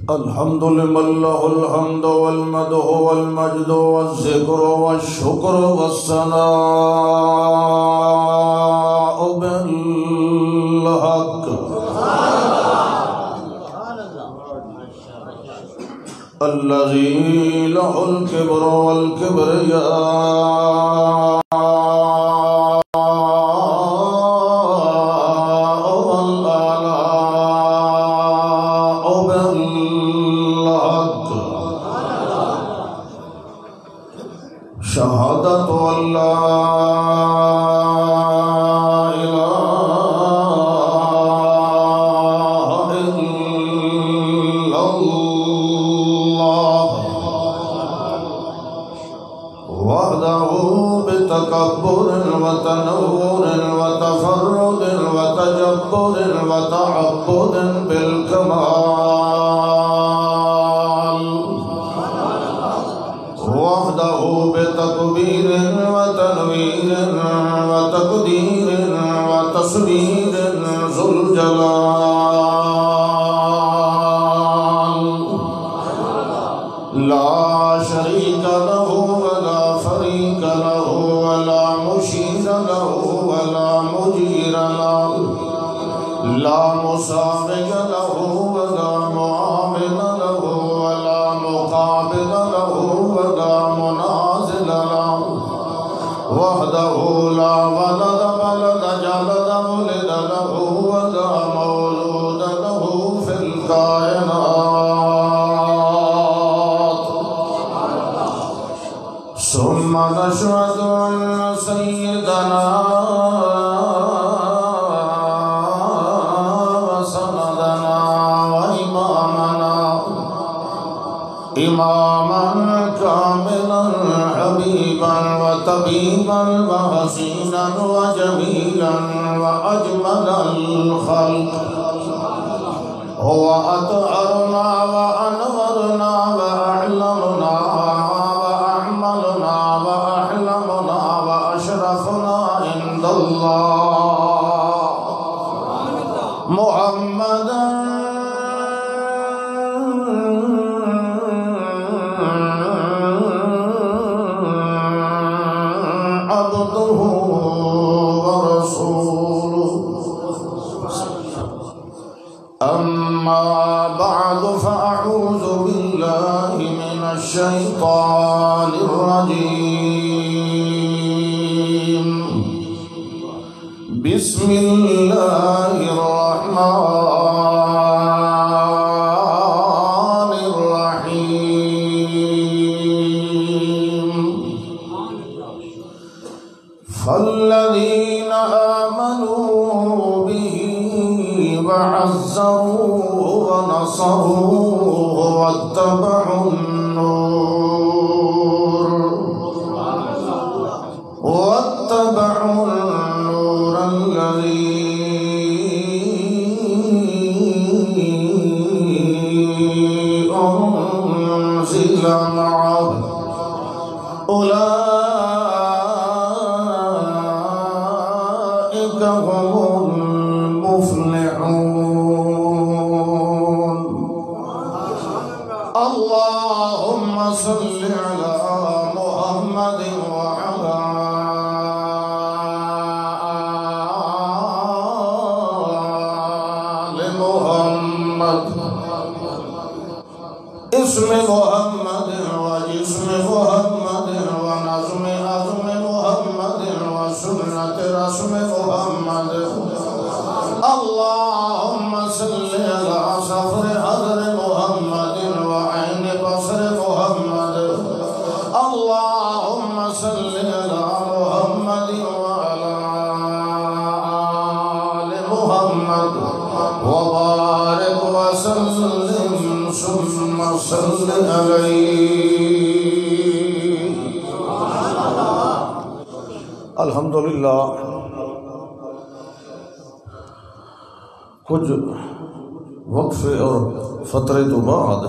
الحمد لمن له الحمد والمدح والمجد والذكر والشكر والثناء بالحق الذي له الكبر والكبرياء شهادة أن لا إله إلا الله وحده بتكبر وتنور وتفرد وتجبر وتعبد بالكمال وحده بتكبير وتنوير وتقدير وتصوير ذو الجلال لا شريك له ولا فريق له ولا مشير له ولا مجير له لا مسابق له ولا معامل له ولا مقابل له ولا منازل له وحده لا ولد ولد جلد ولد له ولا مولود له في الكائنات ثم نشهد أن سيدنا وسندنا وإمامنا إماما كاملا حبيبا وطبيبا وحسينا وجميلا وأجمل الخلق هو أطهرنا وأنورنا وأعلمنا وأعملنا وأحلمنا وأشرفنا عند الله محمدا عبده ورسوله أما بعد فأعوذ بالله من الشيطان الرجيم بسم الله الرحمن الرحيم فالذين آمنوا به وعزروه ونصروه واتبعوا النور الذي أنزل معه أولئك هم المفلحون اللهم صل على محمد وعلى آل محمد اسم محمد وجسم محمد ونظم عظم محمد وسنة رسم محمد اللهم صل على صفر حضر محمد وعين بصر محمد اللهم صل على محمد وعلى آل محمد وبارك وسلم ثم صل عليه الحمدللہ کچھ وقفے اور فترے تو بعد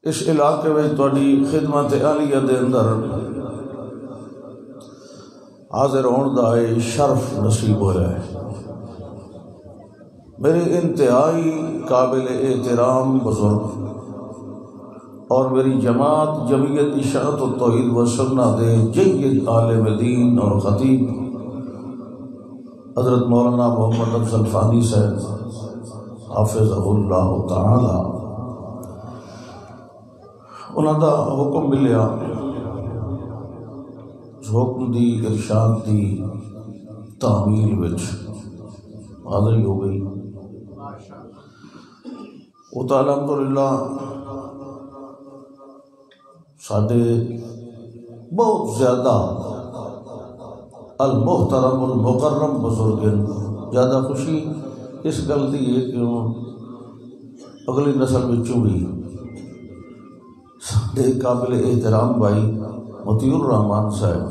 اس علاقے میں تہاڈی خدمت عالیہ دے اندر حاضر ہون دا شرف نصیب ہوا ہے۔ میرے انتہائی قابل احترام بزرگ اور میری جماعت جمعیت اشاعت و توحید و سنت دے جید عالم دین اور خطیب حضرت مولانا محمد افضل فانی صاحب حافظہ اللہ تعالی، انہوں دا حکم ملیا، اس حکم دی ارشاد دی تعمیل وچ حاضری ہو گئی۔ وہ تو الحمدللہ ساڈے بہت زیادہ المحترم المکرم بزرگ زیادہ خوشی اس گل دی ہے کہ اگلی نسل وچوں بھی ساڈے قابل احترام بھائی مطیع الرحمان صاحب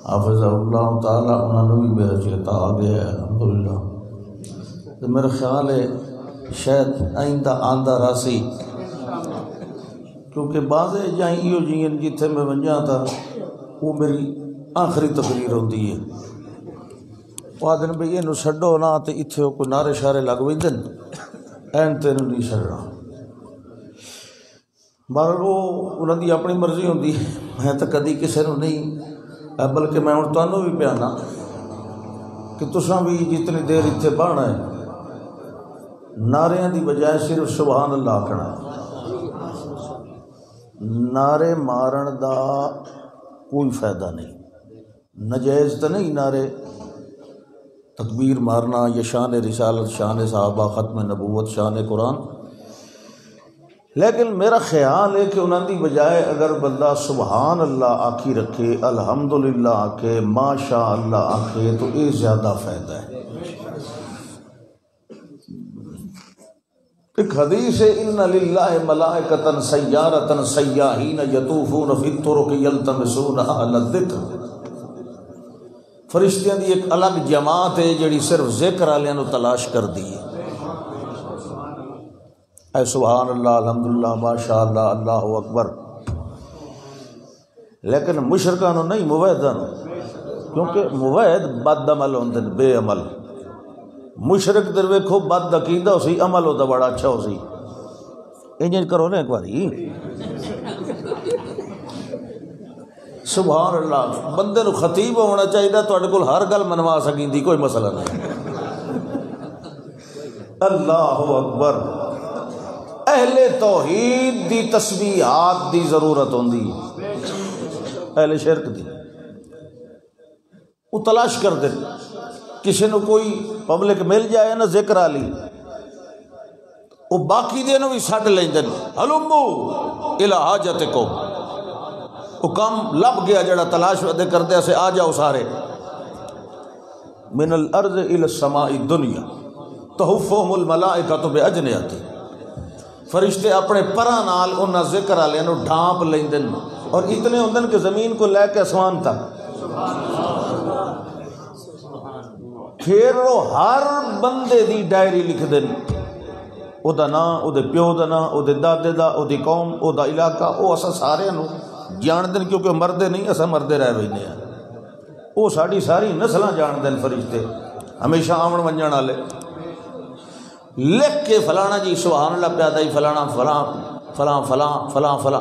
حافظہ اللہ تعالی، انہوں نے بھی میرا چیتا آ گیا ہے الحمدللہ۔ تو میرا خیال ہے شاید آئندہ آندہ راسی، کیونکہ بعض جائیں ایو جیئن جتھے میں ونجا تھا وہ میری آخری تقریر ہوتی ہے، وہ دن بھی یہ چھڈو نہ تے اتھے کوئی نعرے شارے لگ ویندن این تینوں نہیں چھڑنا، بہرحال وہ انہوں دی اپنی مرضی ہوندی ہے، میں تو کدی کسی نو نہیں، بلکہ میں ہوں تانوں بھی پیانا کہ تساں بھی جتنی دیر اتھے بہنا ہے نعریاں دی بجائے صرف سبحان اللہ آکھنا ہے۔ نعرے مارن دا کوئی فائدہ نہیں، نجائز تو نہیں نعرے تکبیر مارنا یا شان رسالت، شان صحابہ، ختم نبوت، شان قرآن، لیکن میرا خیال ہے کہ انہوں دی بجائے اگر بندہ سبحان اللہ آکھی رکھے، الحمدللہ آکھے، ماشاء اللہ آکھے تو یہ زیادہ فائدہ ہے۔ ایک حدیث ہے ان للہ ملائکۃ سیارۃ سیاحین یطوفون فی الطرق یلتمسون اہل الذکر، فرشتیاں دی ایک الگ جماعت ہے جڑی صرف ذکر والیاں نو تلاش کر دی ہے۔ اے سبحان اللہ، الحمدللہ، ماشاء اللہ، اللہ اکبر، لیکن مشرکاں نو نہیں، موحداں نو، کیونکہ موحد بد عمل ہوندے نے، بے عمل۔ مشرک در ویکھو بد عقیدہ ہو سی، عمل ہوتا بڑا اچھا ہو سی، انجن کرو نا ایک باری سبحان اللہ۔ بندے نو خطیب ہونا چاہیے تواڈے کول ہر گل منوا سکیندی، کوئی مسئلہ نہیں۔ اللہ اکبر۔ اہل توحید دی تسبیحات دی ضرورت ہوندی، اہل شرک دی وہ تلاش کر دے، کسی نو کوئی پبلک مل جائے نا ذکر والی، وہ باقی دے نو بھی سٹ لیندن، ہلمو الی حاجتکم، وہ کام لب گیا جڑا تلاش ودے کردے سے آ جاؤ سارے، من الارض الی السماء الدنیا تحفهم الملائکۃ باجنحتہم، فرشتے اپنے پراں نال انہاں ذکر والے نو ڈھانپ لیندن، اور اتنے ہوندن کہ زمین کو لے کے آسمان تک، پھر وہ ہر بندے دی ڈائری لکھ دن، او دا نام، او دے پیو دا نام، او دے دادے دا، او دی قوم، او دا علاقہ، او اسا سارے نو جان دن، کیونکہ مردے نہیں، اسا مردے رہ بینے ہیں، او ساڑی ساری نسلاں جان دن فرشتے ہمیشہ آمن ونجن والے، لکھ کے فلانا جی سبحان اللہ پیادا ہی فلانا فلاں فلاں فلاں فلاں فلاں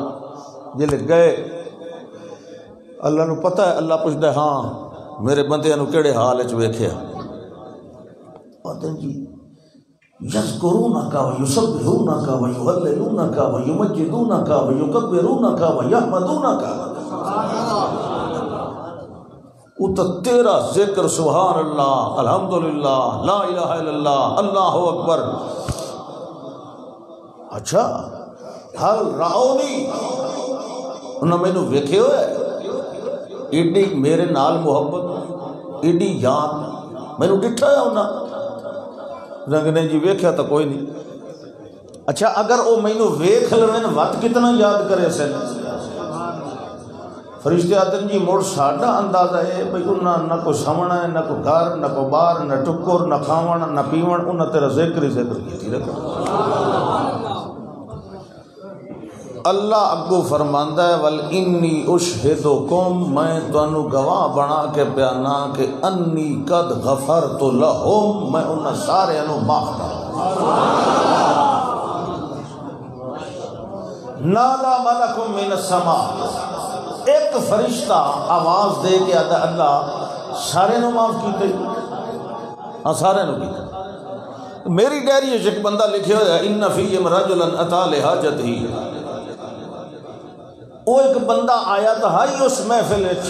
جلے گئے، اللہ نو پتہ ہے، اللہ پوچھتا ہے ہاں میرے بندے نو کیڑے حال وچ ویکھیا، جی یذکرونک ویسبحونک ویہللونک ویمجدونک ویکبرونک ویحمدونک، وہ تو تیرا ذکر سبحان اللہ، الحمدللہ، لا الہ الا اللہ، اللہ اکبر۔ اچھا حل رعونی، انہوں نے مینوں ویکھے ہوئے، ایڈی میرے نال محبت، ایڈی یاد، مینوں ڈٹھا ہے انہاں، رنگ نے جی ویکھیا تو کوئی نہیں۔ اچھا اگر وہ مینوں ویکھ لویں وقت کتنا یاد کرے سن، فرشتے آتے ہیں جی مڑ ساڈا اندازہ ہے بھئی انہاں نہ کوئی سامنا ہے، نہ کوئی گھر، نہ کوئی بار، نہ ٹکر، نہ کھاون، نہ پیون، انہاں تیرا ذکر ہی ذکر کیتی رکھا۔ اللہ اگو فرماندا ہے ول انی اشہدکم، میں تانوں گواہ بنا کے بیانا کہ انی قد غفرت لہم، میں انہاں سارے نو معاف کر نادا ملک من السماء، ایک فرشتہ آواز دے کے آتا اللہ سارے نو معاف کیتے، ہاں سارے نو کیتے۔ میری ڈائری ایک بندہ لکھے ہویا ان فیہم رجلا اتی لحاجتہ، وہ ایک بندہ آیا تو ہائی اس محفل وچ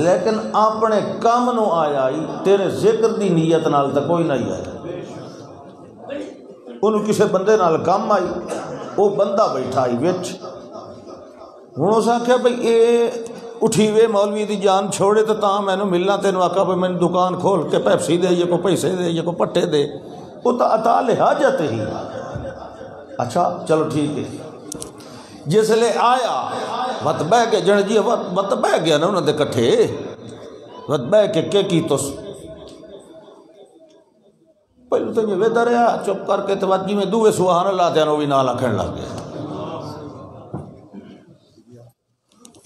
لیکن اپنے کام نو آیا ہی، تیرے ذکر دی نیت نال تا کوئی نہیں آیا، انہوں کسے بندے نال کام آئی، وہ بندہ بیٹھا ہی وچ، ہن اس آکھیا بھئی اے اٹھی وے مولوی دی جان چھوڑے تو تاں مینوں ملنا، تینوں آکھا بھئی میں دکان کھول کے پیپسی دے، یہ کو پیسے دے، یہ کو پٹے دے، وہ تو عطا لحاجت ہی۔ اچھا چلو ٹھیک ہے، جس لے آیا وت بہ کے جن جی وت بہ گیا نا انہوں دے کٹھے، وت بہ کے کیتوس پہلو تو یہ ویدہ رہا چپ کر کے توجہ میں دوے سبحان اللہ تے انہوں بھی نالا کھڑ لگ گیا۔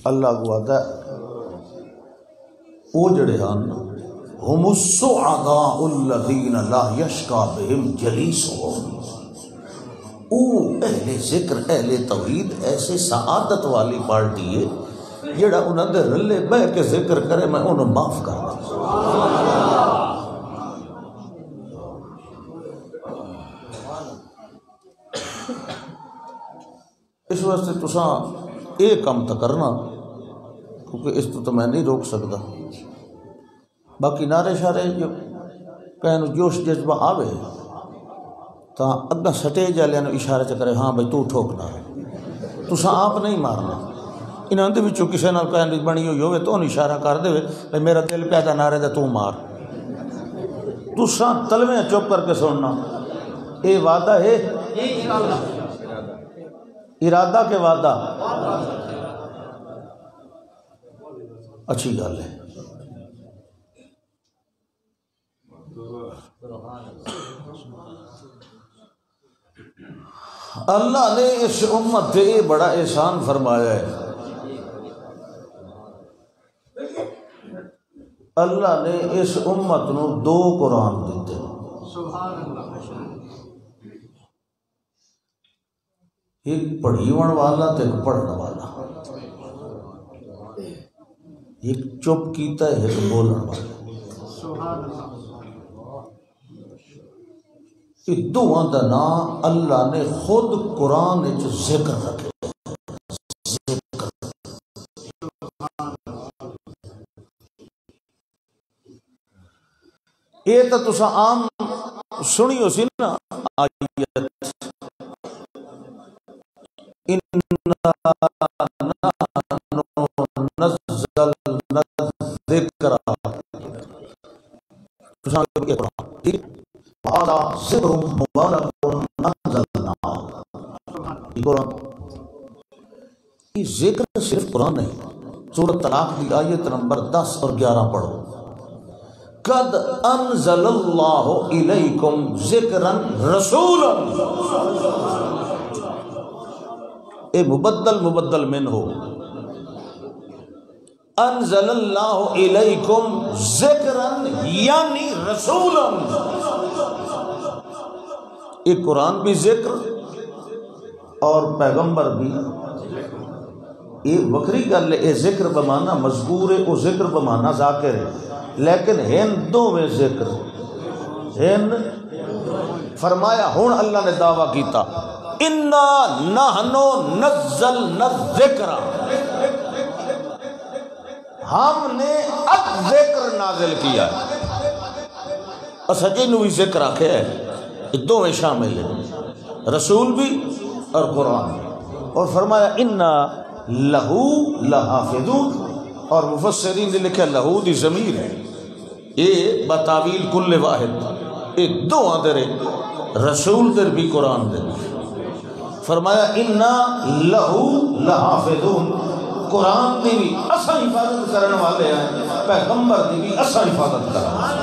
اللہ کو آتا ہے او جڑے ہن ہم السعداء الذین لا یشقی بہم جلیسہم، او اہل ذکر اہل توحید ایسے سعادت والی پارٹی ہے جڑا انہوں دے رلے بہ کے ذکر کرے میں انہوں معاف کر دوں۔ اس واسطے تساں ایک کام تو کرنا، کیونکہ اس تو میں نہیں روک سکتا، باقی نعرے شارے جو کہنو جوش جذبہ آوے تو اگا سٹیج والے اشارے چ کرے ہاں بھائی تو ٹھوکنا، تساں آپ نہیں مارنا، انہاں دے وچوں کسے نال کہن بنی ہوئی ہوے تو اشارہ کر دے بھائی میرا دل پیدا نعرے دا تو مار، تساں تلویں چپ کر کے سننا، اے وعدہ ہے ارادہ کے وعدہ اچھی گل ہے۔ اللہ نے اس امت پہ بڑا احسان فرمایا ہے، اللہ نے اس امت نو 2 قرآن دیتے، ایک پڑھیون والا تے ایک پڑھنے والا، ایک چپ کیتا ہے ایک بولن والا، یہ دونوں دا نام اللہ نے خود قرآن وچ ذکر رکھے، یہ تو تساں عام سنی ہو سی نا آیت اِنَّا نَحْنُ نَزَّلْنَا الذِّكْرَ، تساں یہ قرآن ٹھیک وَهَذَا ذِكْرٌ مُبَارَكٌ أَنزَلْنَاهُ، یہ قرآن یہ ذکر صرف قرآن نہیں، سورۃ طلاق کی آیت نمبر 10 اور 11 پڑھو، قد انزل اللہ الیکم ذکرا رسولا، اے مبدل من ہو، انزل اللہ الیکم ذکرا یعنی رسولا، یہ قرآن بھی ذکر اور پیغمبر بھی، یہ وکری گل ہے، ذکر بمانا مذکور ہے، وہ ذکر بمانا ذاکر ہے، لیکن ہندوں میں ذکر ہند فرمایا، ہون اللہ نے دعویٰ کیتا اِنَّا نَحْنُ نَزَّلْنَا الذِّكْرَ، ہم نے اب ذکر نازل کیا ہے، سجے نو بھی ذکر آکھے ہے، دو میں شامل ہے، رسول بھی اور قرآن بھی، اور فرمایا اِنَّا لَهُ لَحَافِظُونَ، اور مفسرین نے لکھا لہو دی ضمیر ہے، یہ بتاویل کل واحد، یہ دو آدھرے رسول در بھی قرآن در بھی، فرمایا اِنَّا لَهُ لَحَافِظُونَ، قرآن دی بھی اسا حفاظت کرنے والے ہیں، پیغمبر دی بھی اسا حفاظت کرنے والے ہیں۔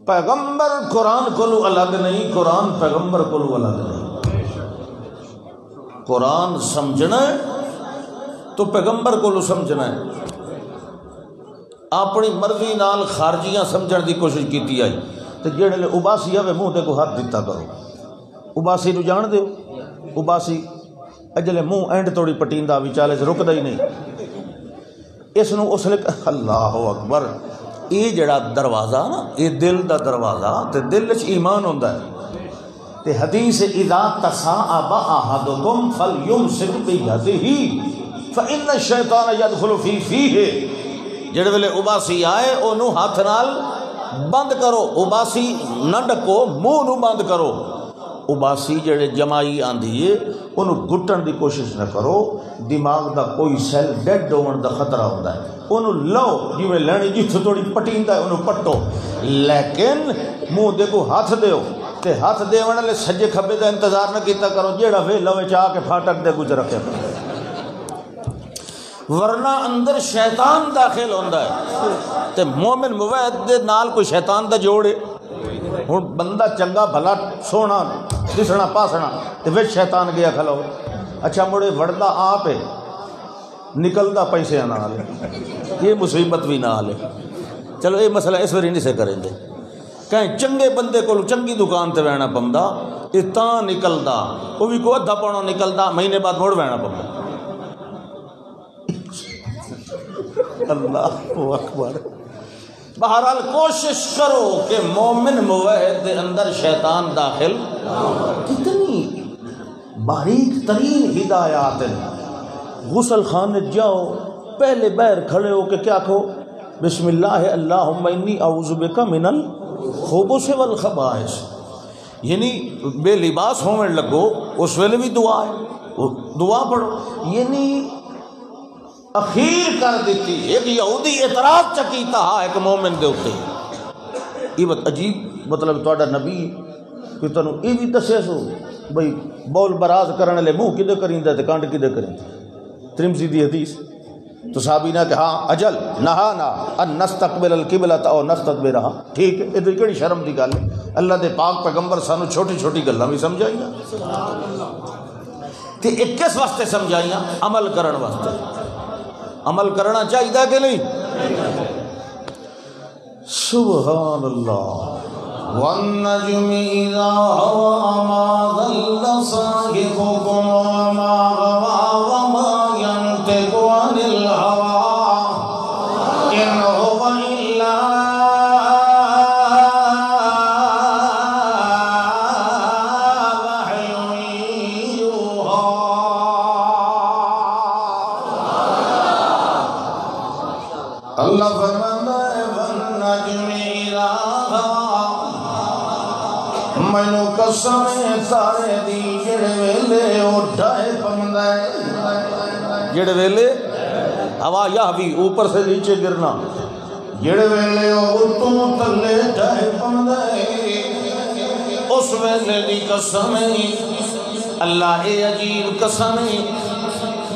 پیغمبر قرآن کولو الگ نہیں، قرآن پیغمبر کولو الگ نہیں۔ قرآن سمجھنا ہے تو پیغمبر کولو سمجھنا ہے۔ اپنی مرضی نال خارجیاں سمجھن دی کوشش کیتی آئی تو جڑے لے اباسی آوے منہ دے کو ہاتھ دیتا کرو۔ اباسی نو جان دیو، اباسی اجلے منہ اینڈ توڑی پٹیندا وچالے سے رکدا ہی نہیں۔ اس نو اس لے اللہ اکبر، یہ جڑا دروازہ نا، یہ دل دا دروازہ تے دل وچ ایمان ہوندا ہے۔ تے حدیث اذا تصاعب احدکم فلیمسک بیدہ فإن الشیطان یدخل فی فیہ، جڑے ویلے اباسی آئے انہوں ہاتھ نال بند کرو، اباسی نہ ڈکو، منہ نو بند کرو۔ اباسی جڑے جمائی آندھی ہے انہوں گھٹن دی کوشش نہ کرو، دماغ دا کوئی سیل ڈیڈ ہون دا خطرہ ہوتا ہے، انہوں لو جیویں لینی جتھے تھوڑی پٹیندا ہے انہوں پٹو، لیکن منہ دے کو ہاتھ دیو تے ہاتھ دیونے لے سجے کھبے دا انتظار نہ کیتا کرو، جیڑا ویلا وچ آ کے پھاٹک دے کچھ رکھے، ورنہ اندر شیطان داخل ہوندا ہے۔ تے مومن موحد دے نال کوئی شیطان دا جوڑے، ہن بندہ چنگا بھلا سونا دسنا پاسنا تے وچ شیطان گیا کھلو، اچھا مڑے وڑدا آپ ہے نکلدا پیسے نال، یہ مصیبت بھی نال ہے۔ چلو یہ مسئلہ اس واری نہیں سے کریں دے، کہیں چنگے بندے کو چنگی دکان تے بہنا پوندا، یہ تاں نکلدا، وہ بھی کو ادھا پونو نکلدا، مہینے بعد مڑ بہنا پوندا۔ اللہ اکبر۔ بہرحال کوشش کرو کہ مومن موحد دے اندر شیطان داخل، کتنی باریک ترین ہدایات ہیں۔ غسل خانے جاؤ، پہلے باہر کھڑے ہو کے کیا کہو؟ بسم اللہ اللہم انی اعوذ بک من الخبث والخبائث، یعنی بے لباس ہونے لگو اس ویلے بھی دعا ہے، دعا پڑھو، یعنی اخیر کر دیتی۔ ایک یہودی اعتراض چکیتا ایک مومن دے ہوتے، یہ بات عجیب، مطلب تہاڈا نبی کہ تنوں یہ بھی دسے سو بھئی بول براز کرنے لے منہ کدے کریندا تے کانڈ کدے کریندا، ترمذی دی حدیث۔ تو صحابی نے کہا اجل نہانا ان نستقبل القبلۃ او نستدبرھا، ٹھیک ہے، یہ کیڑی شرم دی گل ہے، اللہ دے پاک پیغمبر سانو چھوٹی چھوٹی گلاں بھی سمجھائیاں تے ایک کس واسطے سمجھائیاں؟ عمل کرن واسطے۔ عمل کرنا چاہیے کہ نہیں؟ سبحان اللہ۔ والنجم اذا هوى ما ضل صاحبكم وما غوى وما ينطق عن الهوى ان هو الا وحي يوحى۔ اللہ فرماتا ہے والنجم اذا هوى، مینو قسم تارے دی جڑے ویلے اٹھائے پوندا ہے، جڑے ویلے ہوا یہوی اوپر سے نیچے گرنا، جڑے ویلے اوتوں تھلے ٹھائے پوندا ہے، اس ویلے دی قسم اللہ اے عجیب قسم۔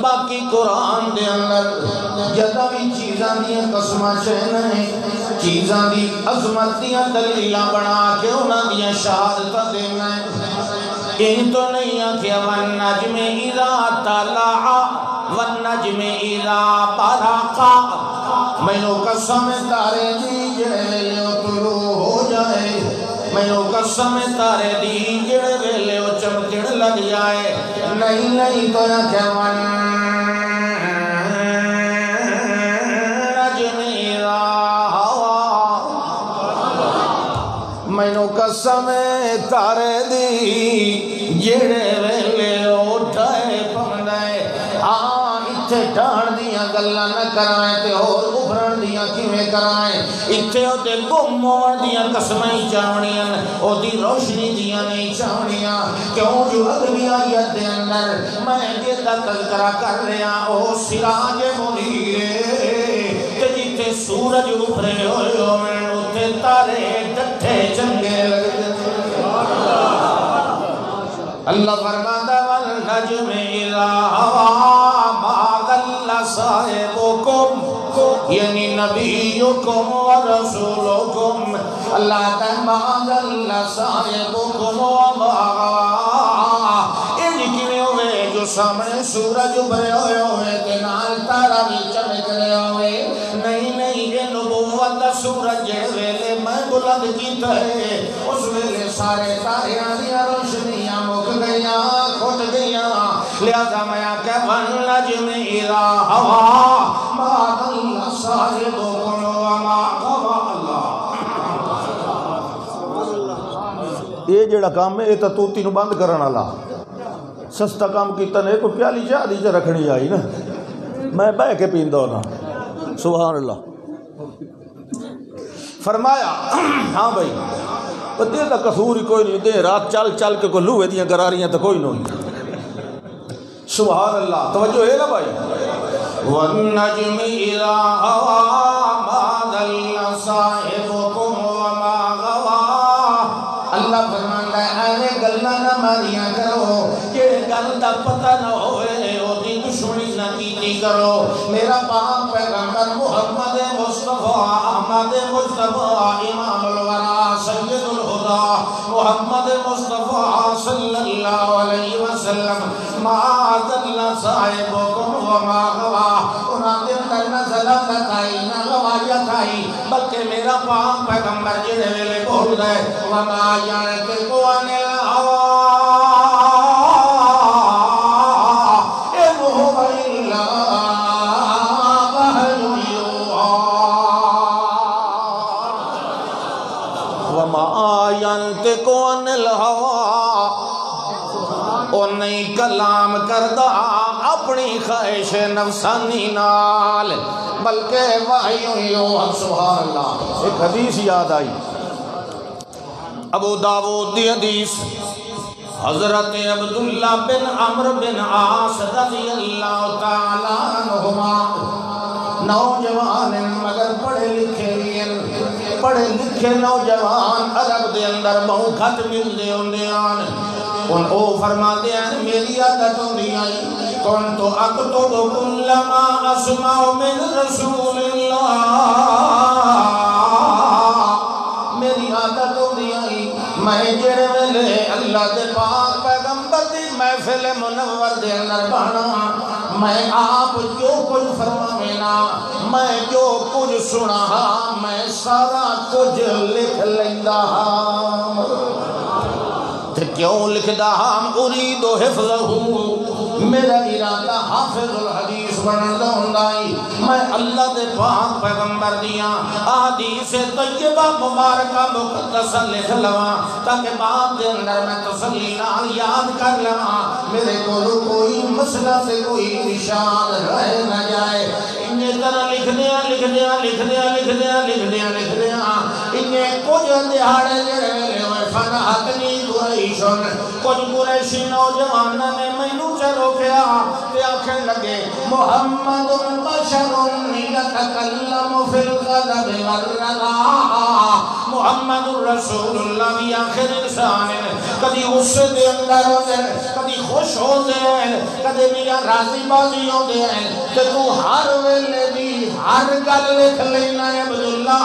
باقی قرآن دے اندر جدہ بھی چیزاں دیاں قسمہ چہنا ہے، چیزاں دی عظمت دیاں دلیلہ بنا کے انہاں دیاں شہادتہ دینا ہے۔ ان تو نہیں آکھیا والنجم اذا طلع والنجم اذا برقا، مینو قسم تارے دی جڑے ویلے طلوع ہو جائے، مینو قسم تارے دی جڑے ویلے چمکڑ لگ جائے، نہیں تو نہ کہ مینو قسم تارے دی جڑے ویلے اٹھائے پوندا ہے۔ ہاں اتھے ٹھان دیاں گلاں نہ کرائیں تے اور ابھرن دیاں کیویں کرائیں، اتھے تے گم ہون دیاں قسمیں چاونیاں، او دی روشنی دیاں نہیں چاونیاں، کیوں جو اگلی آیت دے اندر میں جیتا تذکرہ کر رہا او سراج منیر تے جتے سورج ابھرے ہوئے ہوئے اتھے تارے ڈٹھے چنگے لگتے۔ اللہ فرماتا والنجم اذا هوى ما ضل صاحبكم، یعنی نبیکم ورسولکم لا ما ضل صاحبکم وما غوا۔ یہ کیویں ہوئے جو سامنے سورج ابھرے ہوئے تے نال تارا بھی چمک رہے ہوئے؟ نہیں نہیں، یہ نبوت دا سورج جے ویلے میں بلند کیتا ہے اس ویلے سارے تاریاں دیاں روشنیاں مک گئیاں کھٹ گئیاں، لہذا میں کہ والنجم اذا ہوا ما ضل صاحبکم وما غوا۔ یہ جڑا کام ہے یہ تو توتی نو بند کرن والا سستا کام کیتا نے، کوئی پیالی چاہ دی چ رکھنی آئی نا، میں بہ کے پیندا ہونا۔ سبحان اللہ۔ فرمایا ہاں بھائی دے دا قصور ہی کوئی نہیں، دے رات چل چل کے کوئی لوہے دیاں گراریاں تو کوئی نہیں۔ سبحان اللہ، توجہ ہے نا بھائی۔ والنجم اذا ہوا ما ضل صاحبکم وما غوا۔ اللہ فرماندا ہے ایویں گلاں نہ ماریاں کرو کہ گل دا پتہ نہ ہوئے، اودی دشمنی نہ کیتی کرو۔ میرا پاک پیغمبر محمد مصطفیٰ احمد مجتبی امام الورا سید الہدیٰ محمد مصطفیٰ صلی اللہ علیہ وسلم ما ضل صاحبکم وما غوا، انہاں دے اندر نہ ضلالت آئی نہ غوایت آئی، بلکہ میرا پاک پیغمبر جڑے ویلے بول دے وما ينطق عن الهوى إن هو إلا وحي يوحى وما ينطق عن الهوى، او نہیں کلام کردہ اپنی خواہش نفسانی نال بلکہ وحی یوحى۔ سبحان اللہ۔ ایک حدیث یاد آئی، ابو داؤد دی حدیث، حضرت عبداللہ بن عمرو بن عاص رضی اللہ تعالیٰ عنہما نوجوان مگر پڑھے لکھے نوجوان عرب دے اندر بہو خط ملدے ہوندیاں، ان او فرما دیا میری عادت ہوندی آئی کنت اکتب کل ما اسمع من رسول اللہ، میری عادت ہوندی آئی میں جڑے ویلے اللہ دے پاک پیغمبر دی محفل منور دے اندر بہنا، میں آپ جو کچھ فرماوینا، میں جو کچھ سنا، میں سارا کچھ لکھ لیندا ہاں۔ تے کیوں لکھدا ہاں؟ اريد حفظہ، میرا ارادہ حافظ الحدیث بنن دا ہوندا، میں اللہ دے پاک پیغمبر دیاں احادیث طیبہ مبارکہ مقدسہ لکھ لواں تاکہ بعد دے اندر میں تسلی نال یاد کر لواں، میرے کولوں کوئی مسئلہ سے کوئی نشان رہ نہ جائے۔ انہیں طرح لکھدیاں انہیں کچھ دیہاڑے جڑے ویلے ہوئے فنحتنی قریشن، کچھ قریشی نوجوانہ نے مینوں چلو کیا تے آنکھیں لگے محمد بشر یتکلم فی الغضب والرضا، محمد رسول اللہ بھی آخر انسان ہے، کدی غصے دے اندر ہوتے ہیں، کدی خوش ہوتے ہیں، کدی بھی راضی بازی ہوتے ہیں، کہ تو ہر ویلے بھی ہر گل لکھ لینا ہے عبداللہ،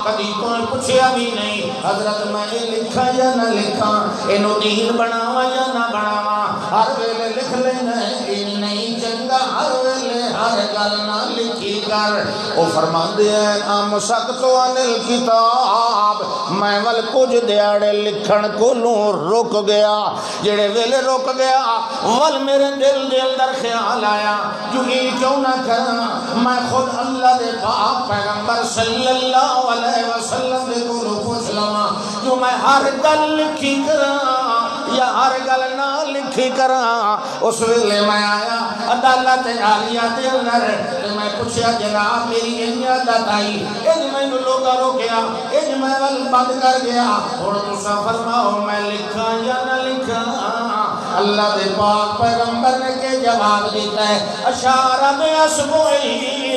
کدی تو پوچھیا بھی نہیں حضرت میں لکھا یا نہ لکھا، انہوں دین بناوا یا نہ بناوا، ہر ویلے لکھ لینا ہے، ان نہیں چنگا ہر ویلے ہر گل نہ لکھی کر۔ وہ فرماندے ہیں امسکتو عن الکتاب، میں ول کچھ دیاڑے لکھن کولوں رک گیا، جڑے ویلے رک گیا ول میرے دل دے اندر خیال آیا جو یہ کیوں نہ کرا میں خود اللہ دے پاک پیغمبر صلی اللہ علیہ وسلم دے کولوں پوچھ لواں جو میں ہر گل لکھی کراں یا ہر گل نہ لکھی کراں۔ اس ویلے میں آیا عدالت عالیہ دے اندر تے میں پوچھیا جناب میری این عادت آئی، این میں لوگا روکیا، این میں ول بند کر گیا، اور تسا فرماؤ میں لکھاں یا نہ لکھاں؟ اللہ دے پاک پیغمبر نے کہ جواب دیتا ہے اشارہ بے اصبعہ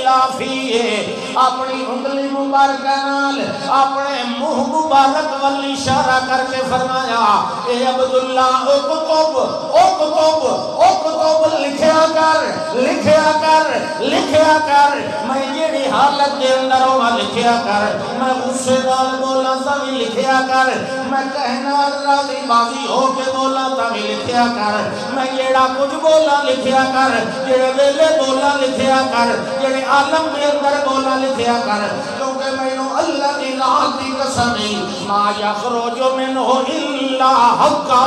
الا فیہ، اپنی انگلی مبارکہ نال اپنے منہ مبارک وال اشارہ کر کے فرمایا اے عبداللہ اکتب اکتب اکتب، لکھیا کر لکھیا کر لکھیا کر، میں جیڑی حالت دے اندر ہوں لکھیا کر، میں غصے نال بولا تا بھی لکھیا کر، میں کہنا راضی بازی ہو کے بولا تا بھی لکھیا کر، میں جیڑا کچھ بولا لکھیا کر، جیڑے ویلے بولا لکھیا کر، جیڑے عالم دے اندر بولا لکھیا کر، کیونکہ میں اللہ دی ذات دی قسمی ما یخرج منہ الا حقا،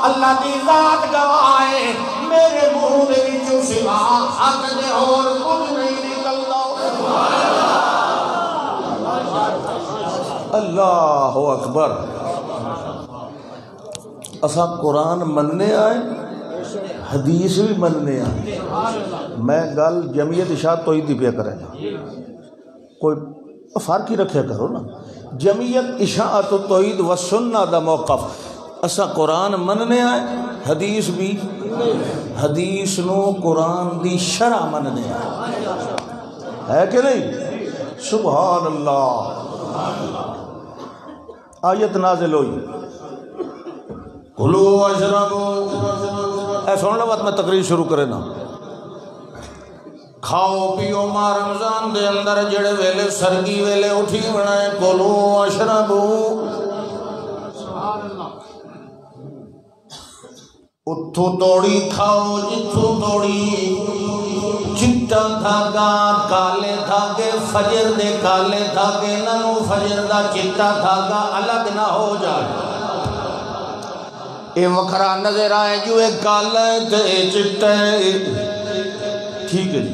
اللہ دی ذات گواہ ہے میرے منہ دے وچوں سوا حق دے اور کچھ نہیں نکلدا۔ اللہ اکبر۔ اساں قرآن مننے آئے، حدیث بھی مننے آئے۔ میں گل جمعیت اشاعت توحید دی پیا کرے گا، کوئی فرق ہی رکھیا کرو نا۔ جمعیت اشاعت توحید و سنہ دا موقف، اسا قرآن مننے آئے، حدیث بھی، حدیث نو قرآن دی شرع مننے آئے، ہے کہ نہیں؟ سبحان اللہ۔ آیت نازل ہوئی کلوا واشربوا، اے سن لو بات، میں تقریر شروع کرے نا۔ کھاؤ پیو ماں رمضان دے اندر جڑے ویلے سرگی ویلے اٹھی بنائے کلوا واشربوا، اتھو توڑی کھاؤ جتھو توڑی، چٹا دھاگا کالے دھاگے فجر دے کالے دھاگے ننو فجر دا چٹا دھاگا الگ نہ ہو جائے، اے وکھرا نظر آئے جو ایک کالا ہے تے چٹا ہے، ٹھیک ہے جی۔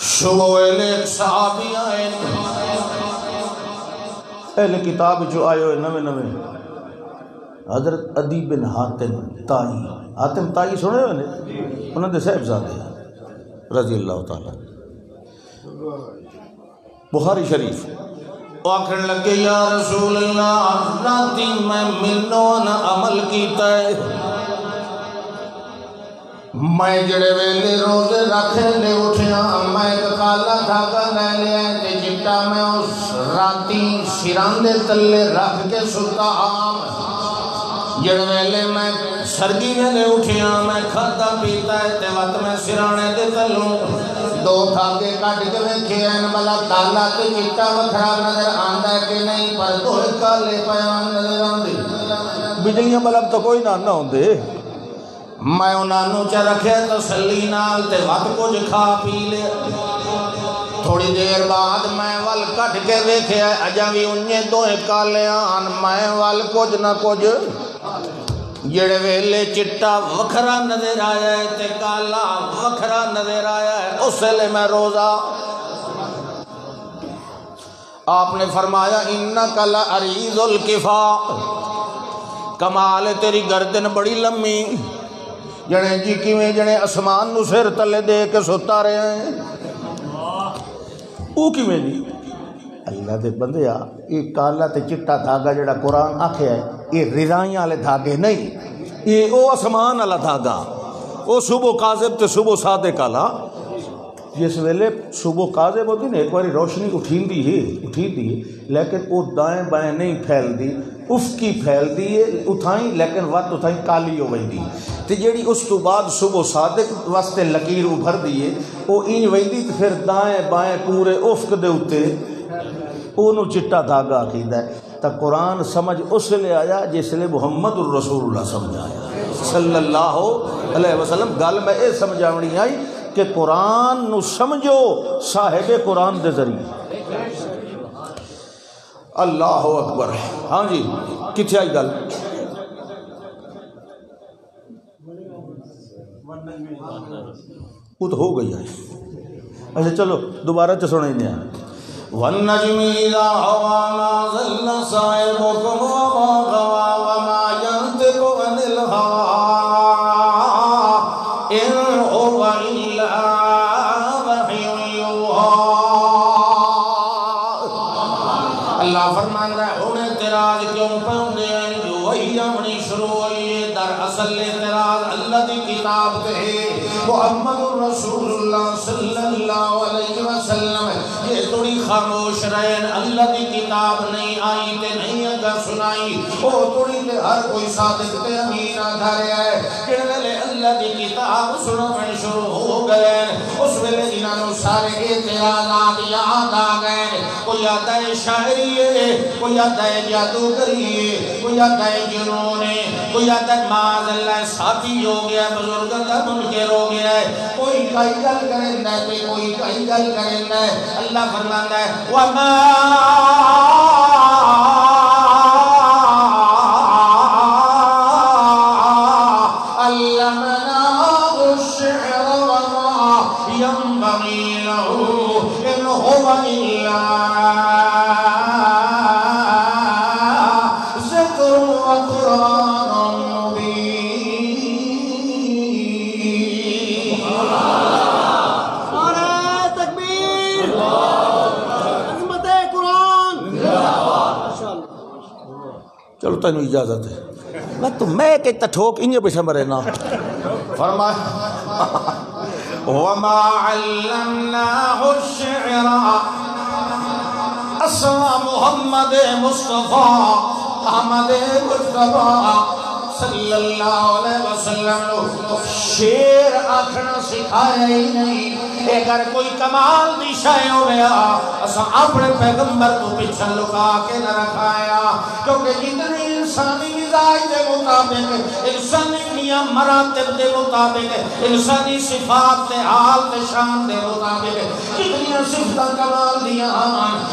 شویل ایک صحابی آئے، اہل کتاب جو آئے ہوئے نوے نوے، حضرت عدی بن حاتم تائی، حاتم تائی سنے ہوئے نے، انہوں نے صاحبزادے رضی اللہ تعالیٰ، بخاری شریف، وہ آکھن لگے یا رسول اللہ راتی میں منون عمل کیتا ہے، میں جڑے ویلے روزے رکھے لے اٹھیا، میں ایک کالا دھاگا لے لیا تے چٹا میں اس راتی سران دے تلے رکھ کے ستا عام، جڑے ویلے میں سرگی ویلے اٹھیا، میں کھاتا پیتا ہے تے وقت میں سرانے دے تلوں دو دھاگے کٹ کے ویکھے ہیں، بلا کالا تے چٹا وکھرا نظر آندا ہے کہ نہیں، پر دو کالے پیان نظر آندے، بجلیاں بلب تو کوئی نہ ہوندے، میں انہاں نوں چ رکھے تسلی نال تے وقت کچھ کھا پی لے، تھوڑی دیر بعد میں ول کٹ کے ویکھیا اجا بھی انہیں دو کالے آن، میں ول کچھ نہ کچھ، جڑے ویلے چٹا وکھرا نظر آیا ہے تے کالا وکھرا نظر آیا ہے، اس لئے میں روزہ، آپ نے فرمایا انکا لعریض الکفا، کمال تیری گردن بڑی لمبی، جنے جی کیویں جنے اسمان نو سر تلے دے کے ستا رہے ہیں، او کیویں جی؟ اللہ دے بندیا، یہ کالا تے چٹا دھاگا جڑا قرآن آکھے ہے، یہ رضائیاں والے دھاگے نہیں، یہ او اسمان والا دھاگا، او صبح کاذب تے صبح صادق والا، جس ویلے صبح کاذب ہوتی نا ایک باری روشنی اٹھی دی لیکن وہ دائیں بائیں نہیں پھیل دی، افقی پھیل دی ہے اتھائیں، لیکن وقت اتھائیں کالی ہو گئی دی، تے جیڑی اس تو بعد صبح صادق واسطے لکیر ابھر دیئے وہ این ویندی تے پھر دائیں بائیں پورے افق دے اتے انہوں چٹا دھاگا عقیدہ ہے۔ تا قرآن سمجھ اس لئے آیا جس لئے محمد الرسول اللہ سمجھ آیا صلی اللہ علیہ وسلم، گل میں اے سمجھاونی آئی کہ قرآن نو سمجھو صاحب قرآن دے ذریعے۔ اللہ اکبر۔ ہاں جی کتھے آئی گل؟ وہ تو ہو گئی ہے، اچھا چلو دوبارہ تو سنیں گے۔ وَالنَّجْمِ إِذَا هَوَىٰ مَا ضَلَّ صَاحِبُكُمْ وَمَا غَوَىٰ وَمَا يَنطِقُ عَنِ الْهَوَىٰ إِنْ هُوَ إِلَّا وَحْيٌ يُوحَىٰ۔ اللہ فرمان رہا ہے انہیں اعتراض کیوں پہنچے ہیں جو وہی اپنی شروع ہوئی ہے، در اصل اعتراض اللہ دی کتاب تے ہے، محمد رسول اللہ صلی اللہ علیہ وسلم یہ تھوڑی خاموش رہن اللہ کی کتاب نہیں آئی تے نہیں اگر سنائی وہ تھوڑی تے ہر کوئی صادق تے امین آدھارے آئے کہ اللہ کی کتاب سننے شروع ہو گئے اس ویلے انہوں سارے اعتراضات یاد آ گئے کوئی آتا ہے شاعری ہے کوئی آتا ہے جادوگری ہے کوئی آتا ہے جنون ہے کوئی آتا ہے معاذ اللہ ساتھی ہو گیا بزرگوں کا منکر ہو گیا ہے کوئی کئی گل کرنا ہے کوئی کئی گل کرنا ہے اللہ فرماتا ہے وَمَا چلو تینو اجازت ہے میں کہ تٹھوک انہیں پہ شمرے نا فرمائے وَمَا عَلَّمْنَاهُ الشِّعْرَ اسمہ محمد مصطفیٰ احمد مصطفیٰ صلی اللہ علیہ وسلم تو شیر آکھنا سکھایا ہی نہیں اگر کوئی کمال دی شائع ہو گیا اساں اپنے پیغمبر کو پیچھے لکا کے نہ رکھایا کیونکہ جتنی انسانی مزاج دے مطابق انسانی میاں مراتب دے مطابق انسانی صفات دے حال دے شان دے مطابق جتنی صفتاں کمال دیا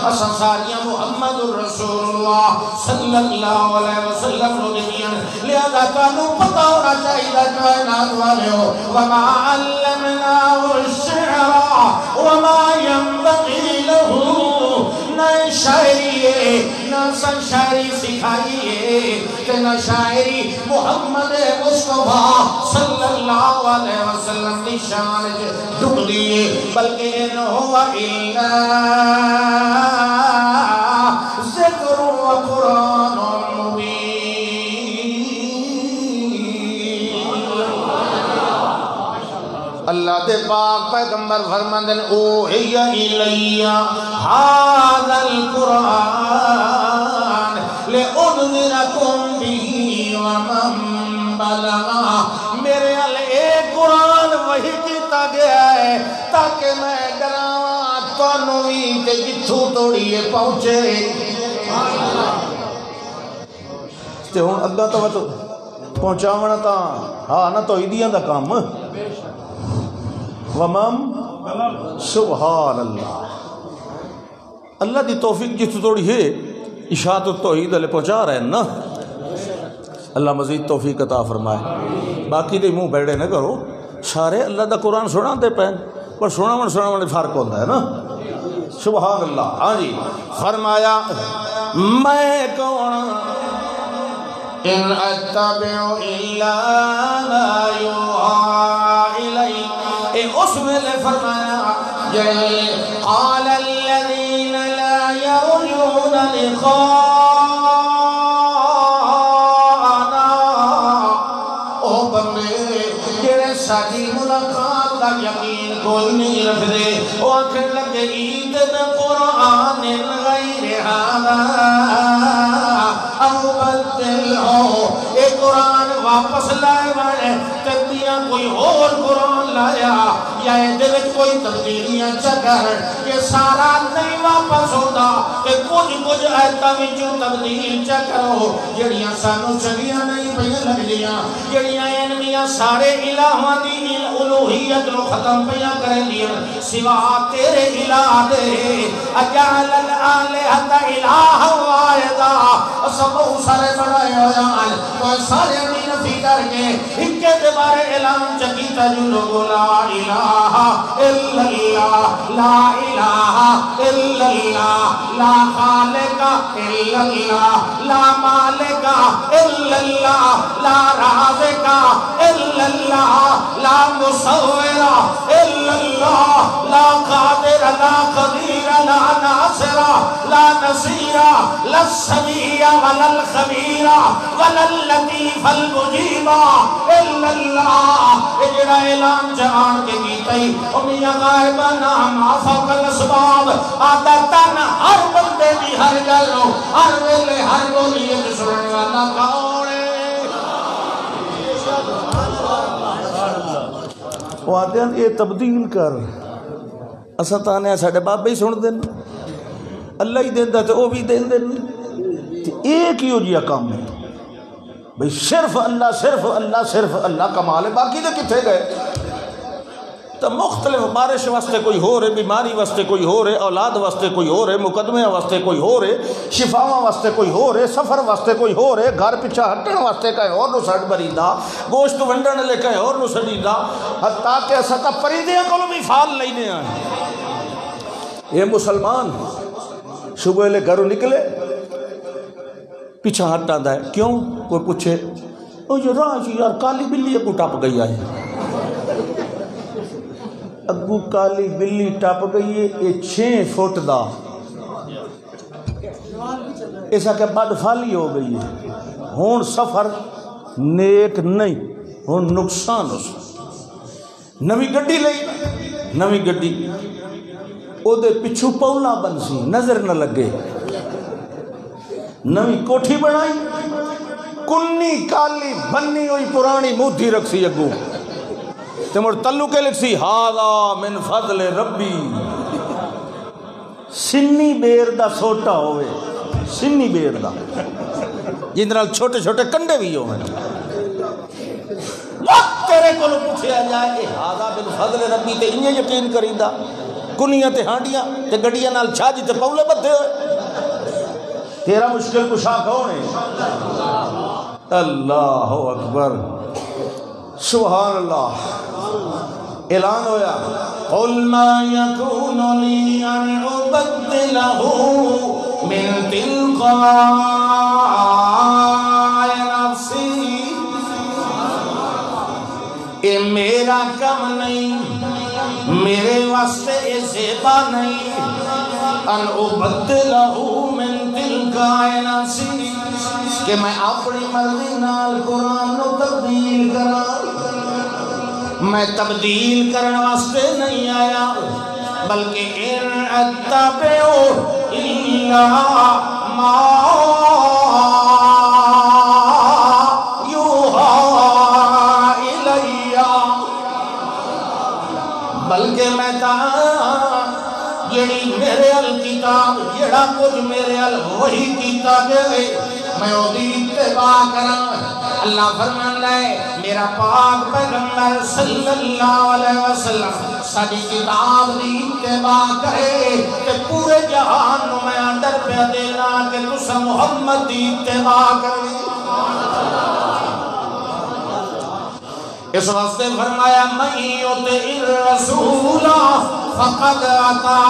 اساں ساریاں محمد الرسول اللہ صلی اللہ علیہ وسلم رو دنیا لہذا کانو پتہ ہونا چاہیے کائنات والے ہو وَمَا عَلَّمْنَاهُ الشِّعْرَ وَمَا يَنبَغِي لَهُ نہ شاعری ہے نہ سن شاعری سکھائی ہے کہ نہ شاعری محمد مصطفیٰ صلی اللہ علیہ وسلم کی شان ڈھک دیئے بلکہ نہ ہوا الا ذکر و قرآن مبین اللہ دے پاک پیغمبر فرماندن اوحی الیہ ھذا القرآن لِأُنذِرَكُمْ بِهِ وَمَن بَلَغَ میرے علیہ ایک قرآن وحی کیتا گیا ہے تاکہ میں ڈراواں تانوں وی تے جتھوں توڑیے پہنچے تے ہن اگا تو پہنچاونا تا ہاں نہ تو ایدیاں دا کام ومم سبحان اللہ اللہ دی توفیق جس توڑی ہے اشاعت التوحید علیہ پہنچا رہے ہیں نا اللہ مزید توفیق عطا فرمائے باقی دے منہ بیڑے نہ کرو سارے اللہ دا قرآن سنا دے پہن پر سنا من فرق ہوتا ہے نا سبحان اللہ ہاں جی فرمایا میں کون ان اتبع الا ما یوحی الی اس میں لے فرمایا قال الذین لا یرجون لقاءنا او بندے جڑے ساری ملاقات کا یقین کوئی نہیں رکھ دے وہ آنکھیں لگے عید قرآن غیر ھذا او بدل ہو ایک قرآن واپس لائے والے تبدیلیاں کوئی اور قرآن لایا یا دل کوئی تبدیلیاں چکر کہ سارا نہیں واپس ہوتا کہ کچھ ایتا وچوں تبدیل چکرو جڑیاں سانو چنگیاں نہیں پہیاں لگ دیاں جڑیاں انمیاں سارے الہاں دی الوہیت نو ختم پہیاں کریں دیاں سوا تیرے الہ دے اجعل الالہۃ الہ واحدا سب سارے بڑھائے ہویاں تو سارے امین فی کر کے ہکے دے بارے اعلان چکیتا جو لوگو لا الہ الا اللہ لا الہ الا اللہ لا خالق الا اللہ لا مالک الا اللہ لا رازق الا اللہ لا مصور الا اللہ لا قادر لا قدیر لا ناصر لا نصيرا لا السميع ولا الخبير ولا اللطيف المجيب الا اللہ. اجڑا اعلان جان کے کیتائی او میاں غائبانہ ما فوق الاسباب آتا تن ہر بندے دی ہر گل ہر ویلے ہر بولی سننے والا کون ہے؟ وہ آتے ہیں یہ تبدیل کر اساں تانے ساڈے بابے ہی سن دین اللہ ہی دیندا تے او بھی دین دین تے ایک ہی ہو جیا کام ہے بھئی صرف اللہ کمال ہے باقی دے کتھے گئے تو مختلف بارش واسطے کوئی ہو رہے بیماری واسطے کوئی ہو رہے اولاد واسطے کوئی ہو رہے مقدمے واسطے کوئی ہو رہے شفاواں واسطے کوئی ہو رہے سفر واسطے کوئی ہو رہے گھر پیچھا ہٹن واسطے کہیں اور نو سڑ بریندہ گوشت ونڈن لے کہیں اور نو سڑیندہ حتیٰ کہ ستا پرندیاں کو بھی فال لینے آئیں. یہ مسلمان صبح لے گھروں نکلے پیچھا ہٹ آتا ہے کیوں کوئی پوچھے او جو راہ یار کالی بلی اگو ٹپ گئی آئی اگو کالی بلی ٹپ گئی ہے یہ 6 فٹ دا ایسا کہ بد فالی ہو گئی ہے ہون سفر نیک نہیں ہون نقصان اس نوی گڈی لئی نوی گڈی او دے پچھو پولا بنسی نظر نہ لگے نوی کوٹھی بنائی کنی کالی بنی ہوئی پرانی مودھی رکھ سی اگو تمہر تلو کے لکھ سی ہاذا من فضل ربی سنی بیر دا سوٹا ہوئے سنی بیر دا جنرال چھوٹے چھوٹے کنڈے بھی ہوئے وقت تیرے کو پوچھے آ جائے کہ ہاذا من فضل ربی تے انہیں یقین کریندہ کنیاں تے ہانڈیاں تے گڑیاں نال چھاجی تے پولے بدھے ہوئے تیرا مشکل کشا کون ہے اللہ اکبر سبحان اللہ. اعلان ہویا قل ما یکون لی ان ابدلہ من تلقاء نفسی اے میرا کم نہیں میرے واسطے اے زیبا نہیں ان ابدلہ من تلقاء نفسی کہ میں اپنی مرضی نال قرآن نو تبدیل کرا میں تبدیل کرنے واسطے نہیں آیا بلکہ ان اتبعو الا ما یوحا الیہ بلکہ میں جڑی میرے الکتاب جڑا کچھ میرے وحی کیتا گئے میں اودی اتباع کرا. اللہ فرمان ہے میرا پاک پیغمبر صلی اللہ علیہ وسلم ساری کتاب دی اتباع کرے کہ پورے جہان نو میں اندر پہ دینا کہ تسا محمد دی اتباع کرے. اس واسطے فرمایا من یطع الرسول فقد اطاع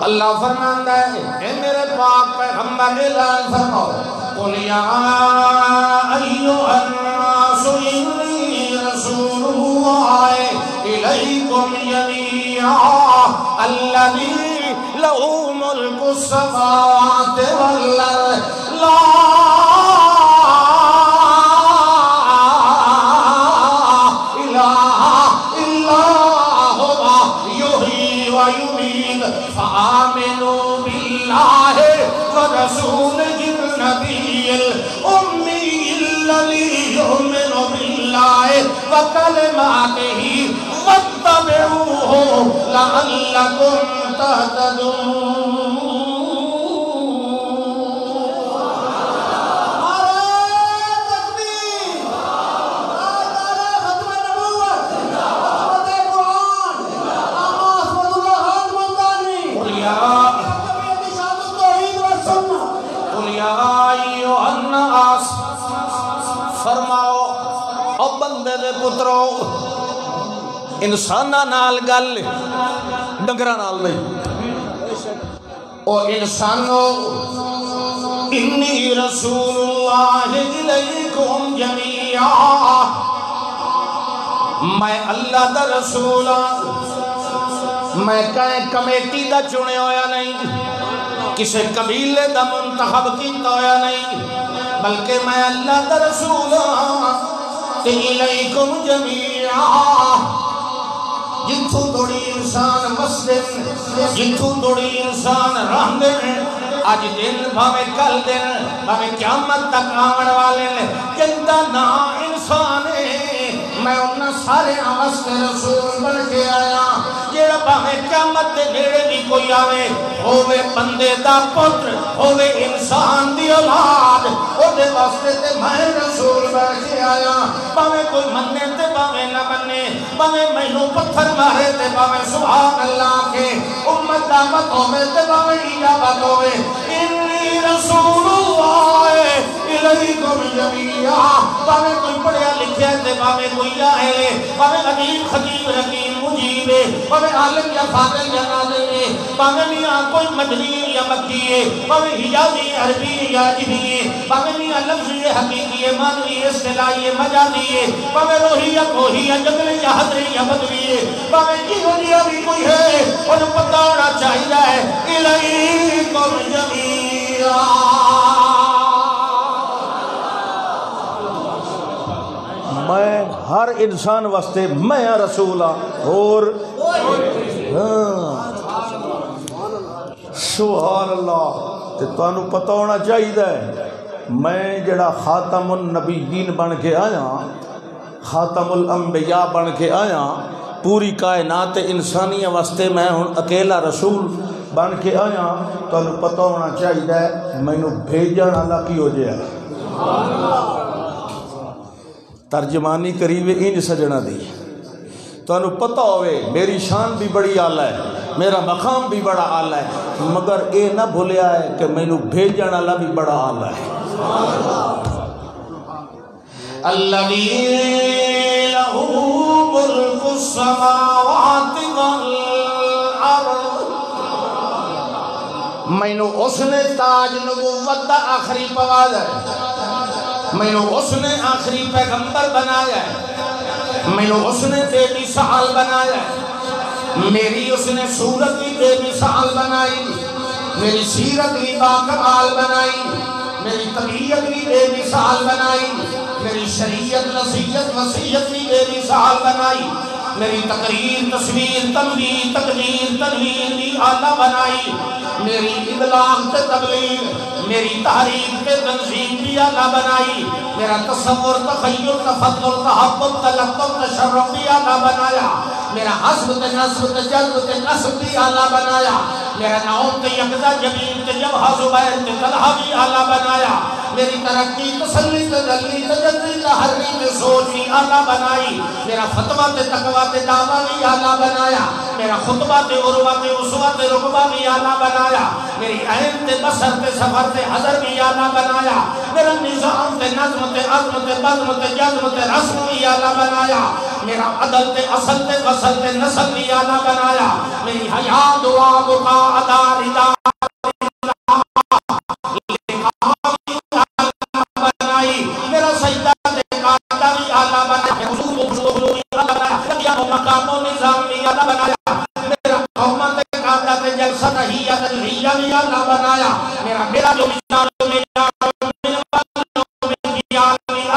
اللہ فرماندا ہے اے میرے پاک پیغمبر اعلان فرماؤ قل یا ایھا الناس انی رسول اللہ الیکم جمیعا الذی لہ ملک السماوات والارض لا فآمنوا باللہ ورسولہ النبی الأمی الذی یؤمن باللہ وکلماتہ واتبعوہ لعلکم تہتدون. فرماؤ او بندے دے پترو انسانہ نال گل ڈنگرہ نال نہیں او انسانو انی رسول اللہ الیکم جمیعا میں اللہ دا رسول میں کہیں کمیٹی دا چنے ہویا نہیں، کسے قبیلے دا منتخب کیتا ہویا نہیں، بلکہ میں اللہ دا رسول ہاں تے الیکم جمیعا۔ جتھوں دوڑی انسان مسدن، جتھوں دوڑی انسان رہندن، آج دن بھاوے کل دن بھاوے قیامت تک آمن والے جندہ نا انسان ہے، میں انہاں سارے آواستے رسول بن کے آیا۔ جیڑا بھاوے قیامت دے نیڑے بھی کوئی آوے، ہووے بندے دا پتر، ہووے انسان دی اولاد، او دے واسطے تے میں رسول بن کے آیا۔ بھاوے کوئی منے تے بھاوے نہ منے، بھاوے مینوں پتھر مارے تے بھاوے سبحان اللہ کے، امت دعوت ہوئے تے بھاوے اجابت ہوئے، انی رسول اللہ الیکم جمیعا۔ بھاوے کوئی پڑھیا لکھیا تے بھاوے کوئی جاہل، بھاوے عظیم خطیب حکیم مجیب، بھاوے عالم یا فاضل یا ناظر، بھاوے میاں کوئی مدنی یا مکی، بھاوے حجازی عربی یا عجمی، بھاوے میاں لفظی حقیقی معنوی اصطلاحی مجازی، بھاوے روحی یا کوہی یا جنگلی یا حضری یا بدوی، بھاوے جیونیا بھی کوئی ہے انہوں پتہ ہونا چاہیے ہے الیکم جمیعا۔ میں ہر انسان واسطے میں رسول ہاں، اور سبحان اللہ۔ تے تانوں پتہ ہونا چاہیے میں جڑا خاتم النبیین بن کے آیا، خاتم الانبیاء بن کے آیا، پوری کائنات انسانیہ واسطے میں ہوں اکیلا رسول بن کے آیا، تانوں پتہ ہونا چاہیے مینوں بھیجن والا کی ہو جائے۔ ترجمانی قریب ان سجنا دی، تو انہوں پتہ ہوئے میری شان بھی بڑی اعلیٰ ہے، میرا مقام بھی بڑا اعلیٰ ہے، مگر اے نہ بھولیا ہے کہ مینوں بھیجن والا بھی بڑا اعلیٰ ہے۔ الذی لہ ملک السماوات والارض، مینوں اس نے تاج نبوت دا آخری پواز ہے، مینوں اس نے آخری پیغمبر بنایا ہے، مینوں اس نے بے مثال بنایا ہے، میری اس نے صورت بھی بے مثال بنائی، میری سیرت بھی باکمال بنائی، میری طبیعت بھی بے مثال بنائی، میری شریعت نصیحت وصیت بھی بے مثال بنائی، میری تقریر تصویر تنویر تقریر تنویر بھی اعلیٰ بنائی، میری ابلاغ تے تبلیغ میری تحریک تے تنظیم بھی اعلیٰ بنائی، میرا تصور تخیل تفکر تحبب تلقب تشرف بھی اعلیٰ بنایا، میرا حسب تے نصب تے جذب تے نصب بھی اعلیٰ بنایا، میرا نعوم تے یقضہ جبین تے جبہ زبیر تے طلحہ بھی اعلیٰ بنایا، میری ترقی تسلی تجلی تجلی تحری تے سوچ بھی اعلیٰ بنائی، میرا فتوہ تے تقویٰ تے دعویٰ بھی اعلیٰ بنایا، میرا خطبہ تے عروہ تے عصوہ تے رقبہ بھی اعلیٰ بنایا، میری عین تے بصر تے سفر تے حضر بھی اعلیٰ بنایا، میرا نظام تے نظم تے عظم تے بزم تے جزم تے رسم بھی اعلیٰ بنایا، میرا عدل تے اصل تے وصل تے نسل بھی اعلیٰ بنایا، میری حیاء دعا بقا ادا رضا بنائی، میرا سجدہ تے قاعدہ بھی اعلیٰ بنایا، حضور و مقام و نظام بھی اعلیٰ بنایا، میرا قومت قاعدہ تے جلسہ تحیہ تلحیہ بھی اعلیٰ بنایا، میرا جو مثال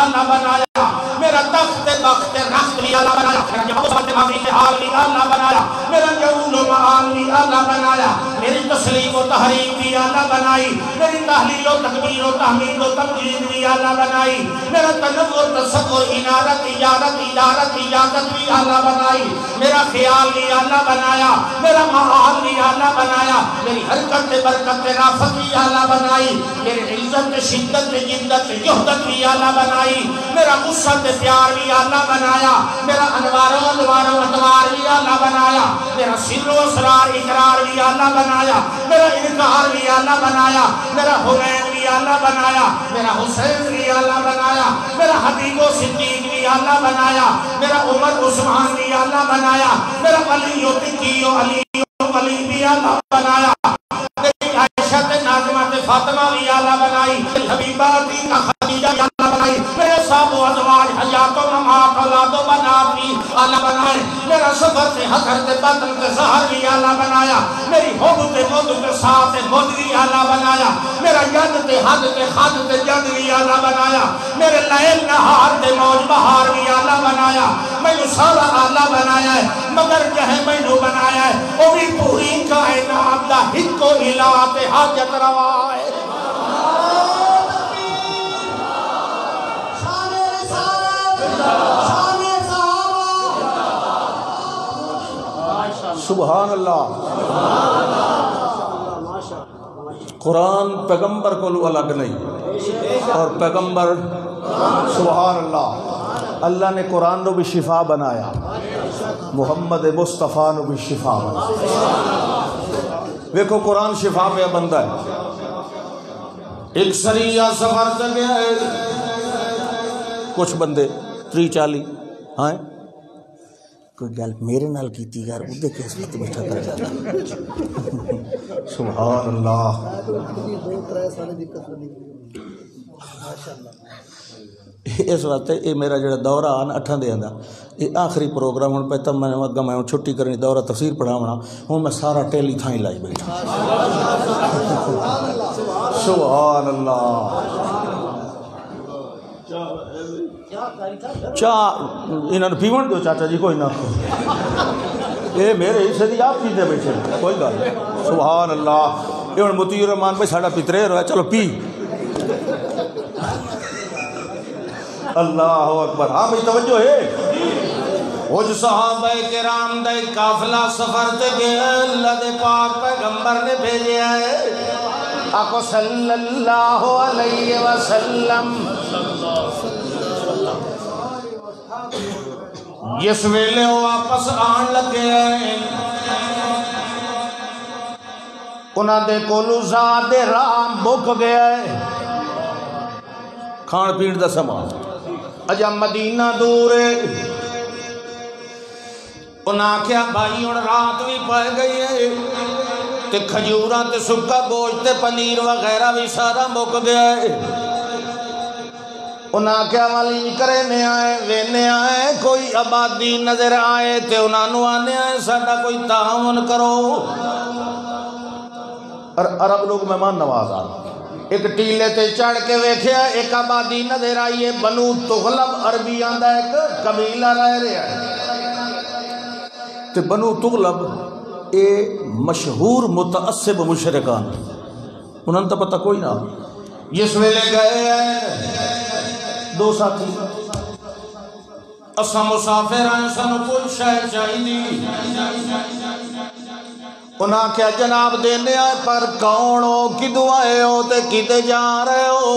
اعلیٰ بنایا، میرا تخت بخت رخت بھی اعلیٰ بنایا، میرا جبوت مغی حال بھی اعلیٰ بنایا، میرا جعول و معال بھی اعلیٰ بنایا، میری تسلیم و تحریم بھی اعلیٰ بنائی، میری تحلیل و تکبیر و تحمید و تمجید بھی اعلیٰ بنائی، میرا تنور تصور انارت اجارت ادارت اجازت بھی اعلیٰ بنائی، میرا خیال بھی اعلیٰ بنایا، میرا معال بھی اعلیٰ بنایا، میری حرکت برکت رافت بھی اعلیٰ بنائی، میری عزت شدت جدت جہدت بھی اعلیٰ بنائی، میرا غصہ پیار بھی اعلیٰ بنایا، میرا انوار و اتوار بھی اعلیٰ بنایا، میرا سر و اسرار اقرار بھی اعلیٰ بنایا، میرا انکار بھی اعلیٰ بنایا، میرا حسین بھی اعلیٰ بنایا، میرا حسین بھی اعلیٰ بنایا، میرا حبیب و صدیق بھی اعلیٰ بنایا، میرا عمر عثمان بھی اعلیٰ بنایا، میرا علی و تقی و علی بھی اعلیٰ بنایا، میری عائشہ ناظمہ فاطمہ بھی اعلیٰ بنائی، حبیبہ دینا خدیجہ بھی اعلیٰ بنائی، میرے صاحب و ازواج حیات و ممات اولاد و بنات بھی اعلیٰ بنائے، میرا سفر تے حسر تے بدر تے سہر بھی آلہ بنایا میری ہوب تے مد تے سا تے مد بھی آلہ بنایا میرا ید تے حد تے خد تے جد بھی آلہ بنایا میرے لیل نہار تے موج بہار بھی آلہ بنایا میں سارا آلہ بنایا ہے مگر جہے میں نو بنایا ہے وہ بھی پوری کائنات دا ہکو الہ تے حاجت روا ہے سبحان اللہ قرآن پیغمبر کو الگ نہیں اور پیغمبر سبحان اللہ اللہ نے قرآن نو بھی شفا بنایا محمد مصطفیٰ نو بھی شفا بنایا ویکھو قرآن شفا پہ بندہ ہے ایک سریہ سفر تک ہے کچھ بندے 30-40 ہاں کوئی گل میرے نال کیتی یار اودے کس وقت بیٹھا کر جاتا سبحان اللہ اس واسطے یہ میرا جڑا دورہ آنا 8 دن دا یہ آخری پروگرام ہوں پہ میں اگا میں چھٹی کرنی دورہ تفسیر پڑھاونا ہوں میں سارا ٹیلی تھائی لائی بیٹھا سبحان اللہ چاہ انہوں نے پیون دو چاچا جی کوئی نہ یہ میرے حصے دی آپ پیتے بیٹھے کوئی گل سبحان اللہ یہ ہوں مطیع الرحمان بھائی ساڑا پترے رہا ہے چلو پی اللہ اکبر ہاں بھائی توجہ ہے وہ صحابہ کرام دے قافلہ سفر تے گئے اللہ دے پاک پیغمبر نے بھیجے آئے آقا صلی اللہ علیہ وسلم جس ویلے واپس آن لگے ہیں انہاں دے کولو زاد رام بک گیا ہے کھان پین دا سامان اجا مدینہ دور ہے انہاں کیا بھائی ہن رات بھی پہ گئی ہے تے کھجوراں تے سکا گوشت تے پنیر وغیرہ بھی سارا مک گیا ہے انہاں کیا والی کرنے آئے وینے آئے کوئی آبادی نظر آئے تے انہاں نو آنے آئے ساڈا کوئی تعاون کرو اور عرب لوگ مہمان نواز آ ایک ٹیلے تے چڑھ کے ویکھیا ایک آبادی نظر آئیے بنو تغلب عربی آندا ایک قبیلہ رہ رہا ہے تے بنو تغلب اے مشہور متعصب مشرکان انہوں نے پتہ کوئی نہ جس ویلے گئے ہیں دو ساتھی اسا مسافر ہیں سانو کوئی شہر چاہیے انہاں کیا جناب دینے آئے پر کون ہو کدو آئے ہو تے کدے جا رہے ہو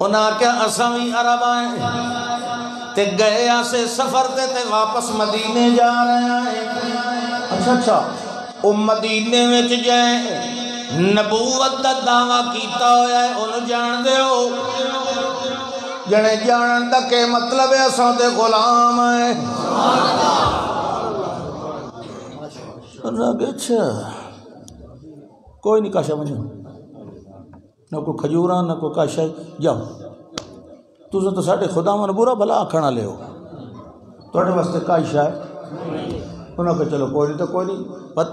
انہاں کیا اسا بھی عرب آئے تے گئے آسے سفر تے واپس مدینے جا رہے ہیں اچھا او مدینے میں جائیں نبوت دا دعویٰ کیتا ہویا ہے انہوں جان دے ہو جنے جانن دا کہ مطلب ہے اساں دے غلام ہے انہوں نے اچھا کوئی نہیں کاشا مجھے نہ کوئی کھجوراں نہ کوئی کاشا جاؤ تو ساڑھے خدا من برا بھلا آکھنا لے ہو توڑے واسطے کاشا ہے انہوں نے چلو کوئی نہیں تو کوئی نہیں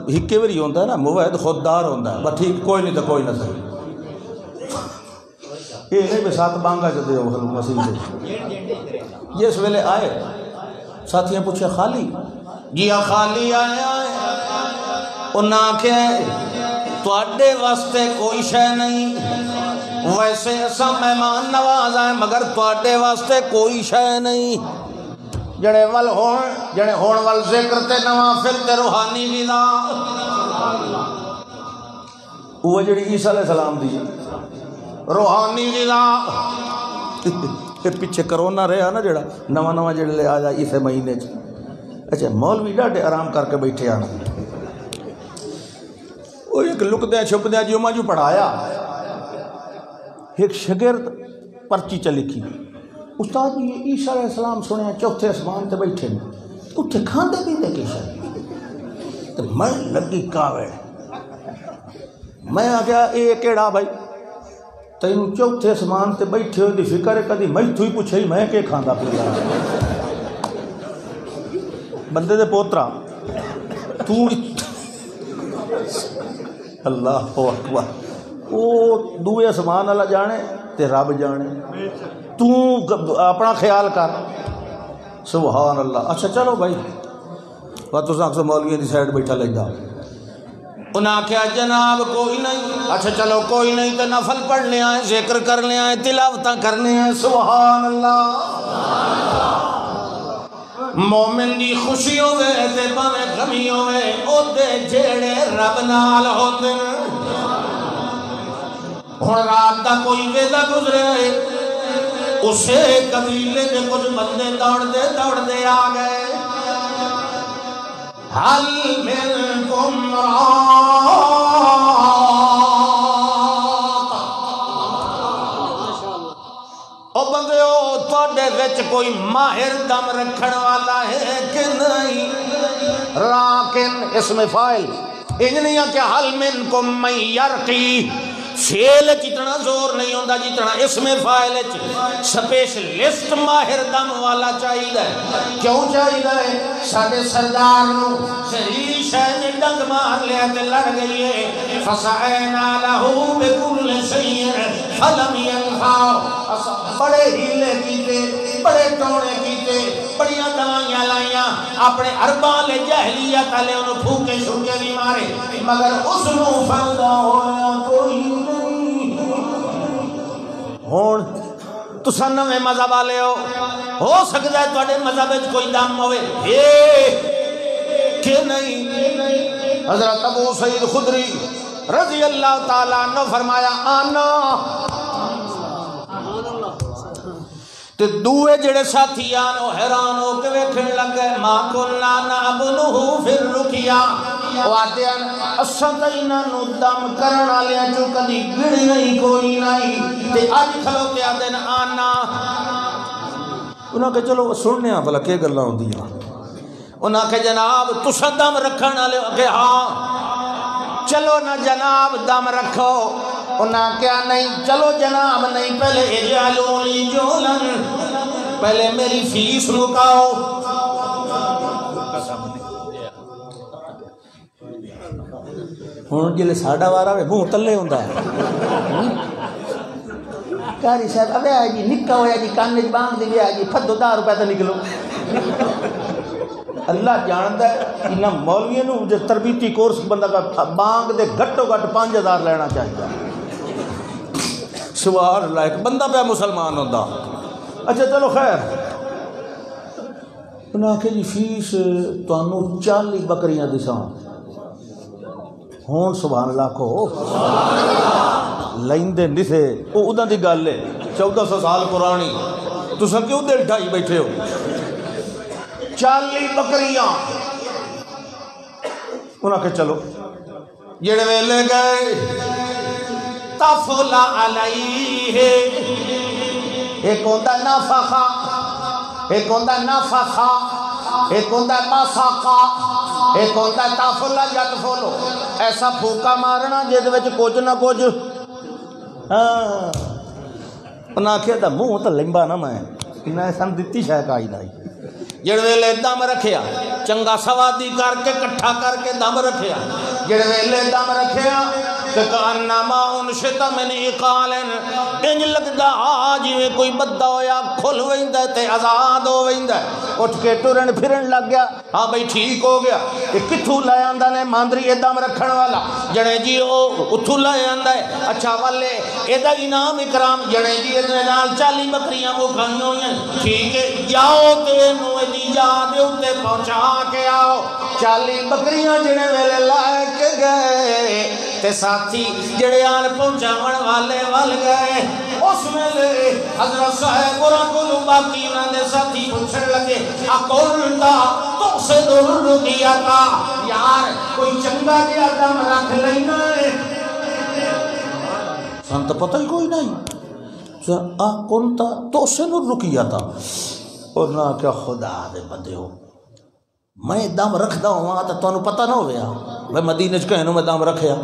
ہکے بھی ہوتا ہے نا موید خوددار ہوتا ہے بس ٹھیک کوئی نہیں تو کوئی نہ صحیح یہ نہیں بھی ساتھ بانگا چلتے ہو مسیح سے جس ویلے آئے ساتھیاں پوچھے خالی جی ہاں خالی آئے انہاں آکھے تواڈے واسطے کوئی شے نہیں ویسے ایسا مہمان نواز آئے مگر تواڈے واسطے کوئی شے نہیں جڑے ول ہون ول ذکر تے نوافل تے روحانی غذا وہ جڑی عیسیٰ علیہ السلام دی روحانی غذا پیچھے کرونا رہا نا جڑا نواں جڑے لے آ جا اسے مہینے اچھا مولوی ڈاڈے آرام کر کے بیٹھے آنا وہ ایک لکدیا چھپدیا جو مجھو پڑھایا ایک شگرد پرچی چ لکھی استاد جی یہ عیسیٰ علیہ السلام سنے چوتھے اسمان تے بیٹھے نے اتنے کھاندے پیندے کی شاید میں لگی کاوے میں آ گیا اے کیڑا بھائی تینوں چوتھے اسمان تے بیٹھے ہوئے دی فکر ہے کدی میں تو ہی پوچھے میں کہ کھاندا پیندا بندے دے پوترا تو اللہ اکبر وہ دوے اسمان والا جانے تے رب جانے تو اپنا خیال کر سبحان اللہ. اچھا چلو بھائی بات تو اکثر مولوی دی سائڈ بیٹھا لینا انہاں کیا جناب کوئی نہیں. اچھا چلو کوئی نہیں تو نفل پڑھنے آئے ذکر کرنے آئے تلاوتاں کرنے آئے سبحان اللہ. مومن دی خوشی ہوئے تے بھاویں غمی ہوئے او دے جیڑے رب نال ہوندے. ہن رات دا کوئی ویلا گزرے اسے قبیلے دے کچھ بندے دوڑدے آ گئے. حل منکم او بندیو تواڈے وچ کوئی ماہر دم رکھن والا ہے کہ نہیں. راکن اسم فاعل انج نہیں کہ حل منکم من یرقی فعل اتنا زور نہیں ہوتا جتنا اسم فاعل سپیشلسٹ ماہر دم والا چاہیے. کیوں چاہیے؟ ساڈے سردار نو زہریلی شے نے ڈنگ مار لیا تے لڑ گئی ہے. فسعینا لہو بکل شیء فلم ینفع. بڑے ہیلے کیتے بڑے ٹونے کیتے بڑیاں دوائیاں لائیاں اپنے ارباں لے جاہلیت والے انہوں پھوکے شوکے بھی مارے مگر اس نو فائدہ ہویا کوئی نہیں. ہون تساں نویں مذہب والے ہو سکتا ہے تواڈے مذہب وچ کوئی دم ہوئے کہ نہیں. حضرت ابو سعید خدری رضی اللہ تعالیٰ عنہ فرمایا آنا تے دوے جڑے ساتھی آن وہ حیران ہو کے ویکھن لگ گئے. ما کنا نعبدہ فی الرقیہ وہ آتے ہیں اساں تے انہاں نو دم کرن والیاں چوں کدی گڑ نہیں کوئی نہیں تے اج کھلوتے آندے نے آنا. انہاں کہ چلو سننے آ بھلا کی گلاں ہوندیاں. انہاں کہ جناب تساں دم رکھن والے کہ ہاں چلو نہ جناب دم رکھو. انہاں کیا نہیں چلو جناب نہیں پہلے اجعلونی جولن پہلے میری فیس مکاؤ. ہوں جلے ساڈا وارا وے منہ تلے ہوندا ہے. قاری صاحب ابے جی نکا ہویا جی کان وچ بانگ دی ویا جی پھدو 10 روپے تے نکلو. اللہ جاندا ہے انہاں مولویاں نو جو تربیتی کورس بندہ کا بانگ دے گھٹو گھٹ 5000 لینا چاہیے. سبحان اللہ ایک بندہ پہ مسلمان ہوتا. اچھا چلو خیر انہاں کہ جی فیس تانوں 40 بکریاں دساں. ہون سبحان اللہ کو لیندے نسے او اوداں دی گل ہے 1400 سال پرانی تساں کیوں دل ڈھائی بیٹھے ہو. 40 بکریاں انہاں کہ چلو جڑے ویلے گئے تفلا علیہ ایک ہوتا نفخا ایک ہوتا نفخا ایک ہوتا مسخا ایک ہوتا تفلا یتفلو. ایسا پھوکا مارنا جہدے وچ کچھ نہ کچھ ہاں انہاں آکھیا تے منہ تے لمبا نہ میں انہاں سن دتی شے کائی نہیں. جڑے ویلے دم رکھیا چنگا سوادی کر کے کٹھا کر کے دم رکھیا. جڑے ویلے دم رکھیا کہ کانما انشط من اقال انج لگدا جویں کوئی بدا ہویا کھل ویندا تے آزاد ہو ویندا. اٹھ کے ٹرن پھرن لگ گیا. ہاں بھئی ٹھیک ہو گیا. یہ کتھوں لے آندا نے ماندری دم رکھن والا جڑے جی او اتھوں لے آندا ہے. اچھا والے ایدا انعام اکرام جڑے جی ادے نال 40 بکریاں مکھائیاں ہوئیں. ٹھیک ہے جاؤ تے نو دی جا دے اوتے پہنچا کے آؤ. 40 بکریاں جڑے ویلے لے کے گئے تے ساتھی جڑے آن پہنچاون والے ول گئے. اس ویلے حضرت صاحب کو باقی انہاں دے ساتھی پوچھن لگے اقولتا تقصد الرقیہ یار کوئی چنگا جہا دم رکھ لینا ہے. سن تو پتہ ہی کوئی نہیں. اقولتا تقصد الرقیہ اور نہ کیا خدا دے بندے ہو میں دم رکھدا ہوا تو تانوں پتہ نہ ہویا بھئی مدینے چ کہنوں میں دم رکھیا.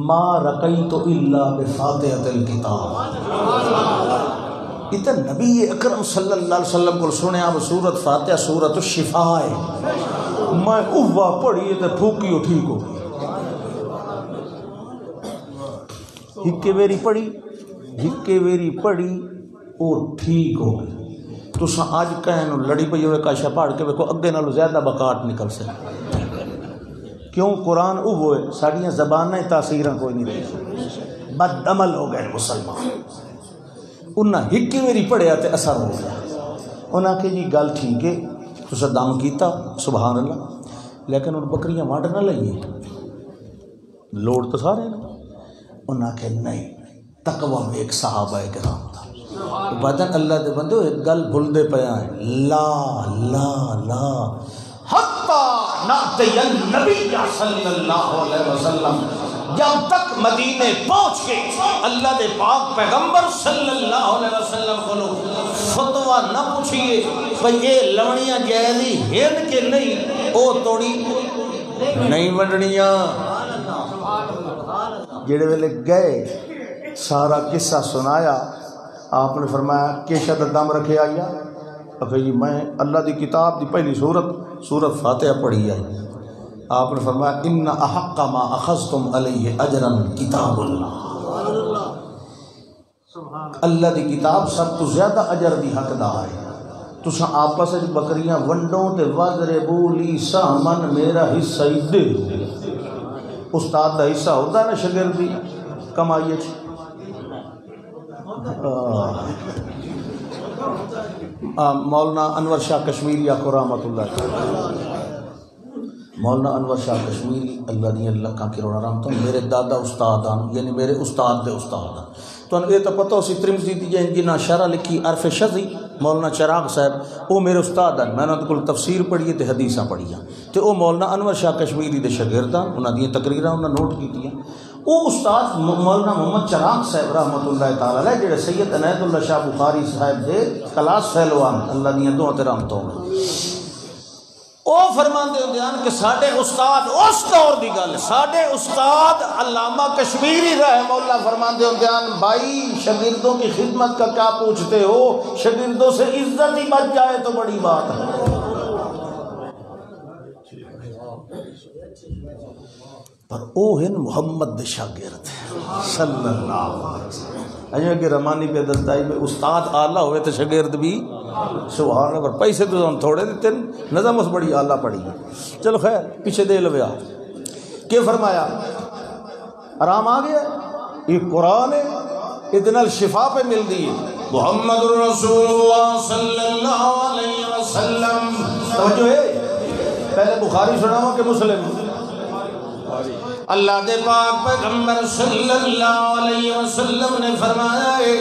ما رقیت الا بفاتحۃ الکتاب یہ تو نبی اکرم صلی اللہ علیہ وسلم کو سنے آپ سورت فاتحہ سورت الشفاء ہے، میں اوہ پڑھی تو پھوکی ہو ٹھیک ہو گئی، ہکے ویری پڑھی اور ٹھیک ہو گئی۔ تو اج کہنو لڑی پئی ہوئے کاشا پاڑ کے ویکھو اگے نالوں زیادہ بکاٹ نکل سکے، کیوں قرآن اوہ ہے، ساڑیاں زبانیں تاثیراں کوئی نہیں رہی، بد عمل ہو گئے مسلمان۔ انہاں ہکی میری پڑھیا تے اثر ہو گیا، انہاں کہ جی گل ٹھیک ہے تسا دم کیتا سبحان اللہ، لیکن ان بکریاں وانڈ نہ لئیے، لوڑ تو سارے نا۔ انہاں کہ نہیں، تقوی میں ایک صحابہ کرام تھا، بدن اللہ دے بندے ایک گل بھول دے پیا ہے، لا لا لا حتی ناتی النبی صلی اللہ علیہ وسلم، جب تک مدینے پہنچ کے اللہ دے پاک پیغمبر صلی اللہ علیہ وسلم کو فتوہ نہ پوچھئے بھئی یہ لونیاں جائزی ہیں کہ نہیں، او توڑی نہیں وڈنیاں۔ جڑے ویلے گئے سارا قصہ سنایا، آپ نے فرمایا کیشہ دا دم رکھے آیا، کہ جی میں اللہ دی کتاب دی پہلی سورت فاتحہ پڑھی آئی۔ آپ نے فرمایا ان احق ما اخذتم علیہ اجرا کتاب اللہ، اللہ دی کتاب سب تو زیادہ اجر دی حقدار ہے۔ تساں آپس وچ بکریاں ونڈوں تے وضربو لی سہمن میرا حصہ ہی دے دو۔ استاد دا حصہ ہوتا ہے نا شاگرد دی کمائی وچ، مولانا انور شاہ کشمیری کو رحمت اللہ، مولانا انور شاہ کشمیری اللہ دی اللہ کا کروڑا رحمت، میرے دادا استادان یعنی میرے استاد دے استادان۔ تو یہ تو پتہ اسی ترمذی دی جنہاں شرح لکھی عرف شذی مولانا چراغ صاحب، وہ میرے استاد ہیں، میں نے ان کو تفسیر پڑھی تے حدیثاں پڑھیاں، تے وہ مولانا انور شاہ کشمیری دے شاگردان، انہاں دی تقریراں انہاں نوٹ کیتیاں۔ وہ استاد مولانا محمد چراغ صاحب رحمۃ اللہ تعالی علیہ جڑے سید عنایت اللہ شاہ بخاری صاحب دے کلاس فیلوان اللہ دیاں دعاں تے رحمتاں ہون، او فرماندے ہوندے ہیں کہ ساڈے استاد اس دور دی گل، ساڈے استاد علامہ کشمیری رحمہ اللہ فرماندے ہوندے ہیں بھائی شاگردوں کی خدمت کا کیا پوچھتے ہو، شاگردوں سے عزت ہی بچ جائے تو بڑی بات ہے۔ پر او ہن محمد دے شاگرد صلی اللہ علیہ وسلم، اجے کہ رمانی پہ دلتائی میں استاد آلہ ہوئے تو شاگرد بھی سبحان اللہ، پر پیسے تو ہم تھوڑے دیتے نظم اس بڑی آلہ پڑی ہے۔ چلو خیر پیچھے دے لو آپ کہ فرمایا آرام آ گیا، یہ قرآن ہے اتنا شفا پہ مل دی محمد رسول اللہ صلی اللہ علیہ وسلم۔ توجہ ہے، پہلے بخاری سناوا کہ مسلم؟ اللہ دے پاک پیغمبر صلی اللہ علیہ وسلم نے فرمایا ہے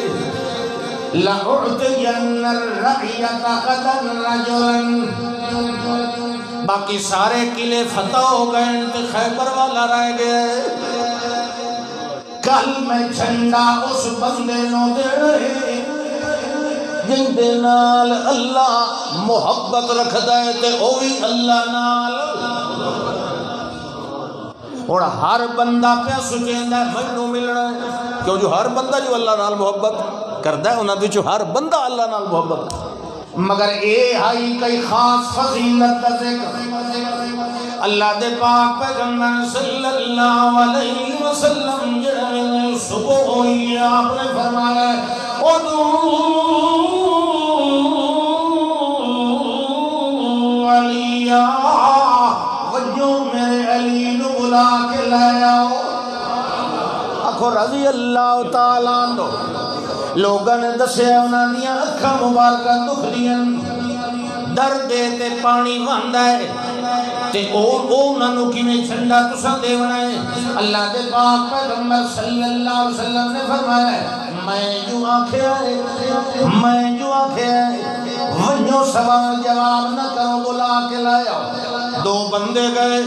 لَأُعْتِيَنَّ الرَّعِيَةَ غَدًا رَجُلًا، باقی سارے قلعے فتح ہو گئے تے خیبر والا رہ گئے، کل میں جھنڈا اس بندے نو دے جن دے نال اللہ محبت رکھ دے تے اوہی اللہ نال۔ اور ہر بندہ پہ سوچیندا ہے مینوں ملنا ہے، کیوں جو ہر بندہ جو اللہ نال محبت کردا ہے انہاں وچوں ہر بندہ اللہ نال محبت، مگر اے ہائی کئی خاص فضیلت دا ذکر اللہ دے پاک پیغمبر صلی اللہ علیہ وسلم جڑے صبح ہوئی آپ نے فرمایا ادعو علیہ، وجو میرے علی نو بلا کے لے آؤ، آخو رضی اللہ تعالیٰ عنہ۔ لوگاں نے دسیا انہاں دیاں اکھاں مبارکہ دکھ دیاں، درد تے پانی واندا ہے تے انہاں نوں کیویں ٹھنڈا تساں دیونا ہے۔ اللہ دے پاک پیغمبر صلی اللہ علیہ وسلم نے فرمایا میں جو آکھیا ونجو سوال جواب نہ کرو بلا کے لایا۔ دو بندے گئے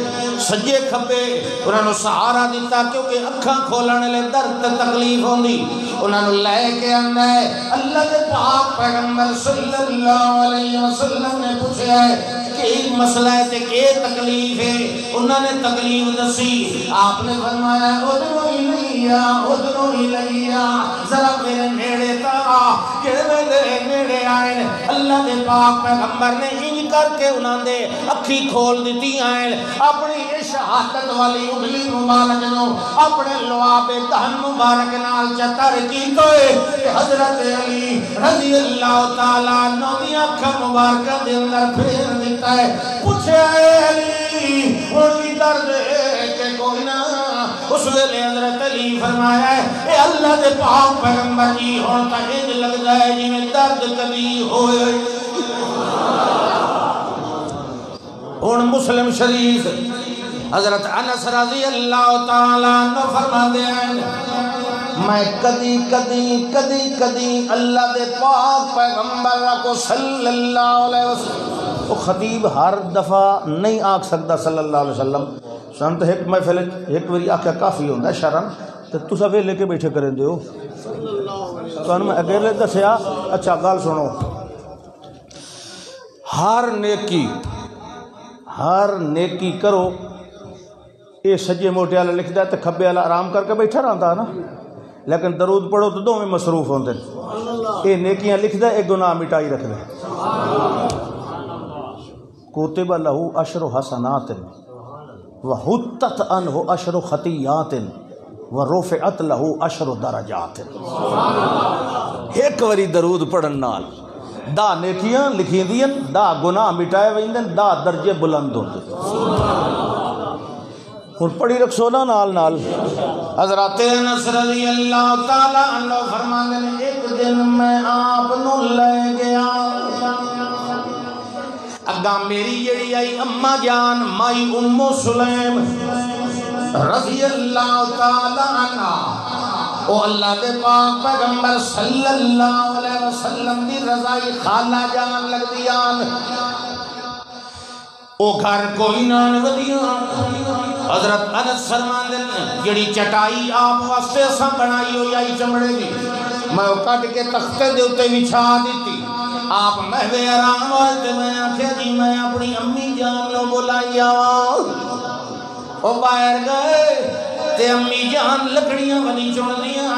سجے کھبے، انہوں نے سہارا دیتا کیونکہ اکھاں کھولنے لے درد تکلیف ہوندی، انہوں نے لے کے آنا ہے۔ اللہ کے پاک پیغمبر صلی اللہ علیہ وسلم نے پوچھا ہے کہ مسئلہ ہے تے کہ تکلیف ہے، انہوں نے تکلیف دسی، آپ نے فرمایا ادعو الی الیہ اذن الیہ ذرا میرے نیڑے تا جڑے ویلے نیڑے آئے اللہ دے پاک پیغمبر نے انج کر کے انہاں دے اکھی کھول دتی آئے اپنی شہادت والی انگلی مبارک نو اپنے لعاب دہن مبارک نال چتر کیتے کہ حضرت علی رضی اللہ تعالیٰ عنہ دی اکھاں مبارکہ دے اندر پھیر دیتا ہے پوچھے علی کوئی درد ہے کہ کوئی نہ اس ویلے حضرت علی فرمایا ہے اے اللہ دے پاک پیغمبر جی ہون تا انج لگدا ہے جی میں درد کبھی ہوئے ہن مسلم شریف حضرت انس رضی اللہ تعالیٰ عنہ فرما دے میں کدی اللہ دے پاک پیغمبر کو صلی اللہ علیہ وسلم وہ خطیب ہر دفعہ نہیں آکھ سکتا صلی اللہ علیہ وسلم سنت ایک محفل ایک واری آکھا کافی ہوندہ شرن تو تسا وے لے کے بیٹھے کریں دے ہو تو انہوں میں اگیلے دسیا اچھا گال سنو ہر نیکی کرو یہ سجے موٹے والا لکھ ہے تو کھبے والا آرام کر کے بیٹھا رہتا نا لیکن درود پڑھو تو دو میں مصروف ہوتے ہیں یہ نیکیاں لکھ دے ایک گناہ مٹائی رکھ دے کوتب لہو عشر حسنات وحطت عنہ عشر خطیات ورفعت لہو عشر درجات ایک وری درود پڑھن نال دا نیکیاں لکھی دیں دا گناہ مٹائے ویندن دا درجے بلند ہوتے اور پڑھی رکھو نا نال نال حضرت انس رضی اللہ تعالیٰ عنہ فرماتے ہیں ایک دن میں آپ نو لے گیا اگا میری جڑی آئی اماں جان مائی ام سلیم رضی اللہ تعالیٰ عنہ او اللہ دے پاک پیغمبر صلی اللہ علیہ وسلم دی رضائی خالہ جان لگ دیان او گھر کوئی نان ودیاں حضرت انس فرمان دن جڑی چٹائی آپ واسطے سا بنائی ہوئی آئی چمڑے دی میں کٹ کے تختے دے اتے بچھا دیتی آپ محوے آرام واسطے میں آنکھیں جی میں اپنی امی جان لو بلائی آواں او باہر گئے تے امی جان لکڑیاں ودی چڑ دیاں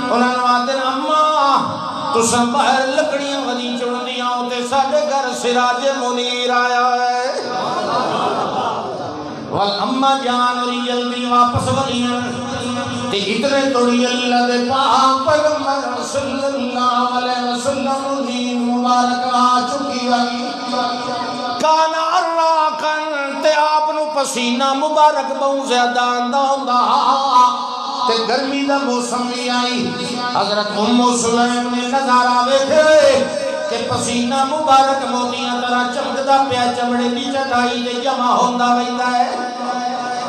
انہاں نے آتے اماں تو سب باہر لکڑیاں ودی چڑ دیاں تے ساڑھے گھر سراج منیر آیا ہے والامہ جان اور جلدی واپس ولیاں تے اتنے توڑی اللہ دے پاک پیغمبر صلی اللہ علیہ وسلم دین مبارک آ چکی آئی کانا اراکن تے آپ نو پسینہ مبارک بہت زیادہ اندہ ہوندہ تے گرمی دا موسم بھی آئی حضرت ام سلیم نے نظارہ بیٹھے کہ پسینہ مبارک موتیاں طرح چمکدا پیا چمڑے دی چٹائی دے جمع ہوندا ویندا ہے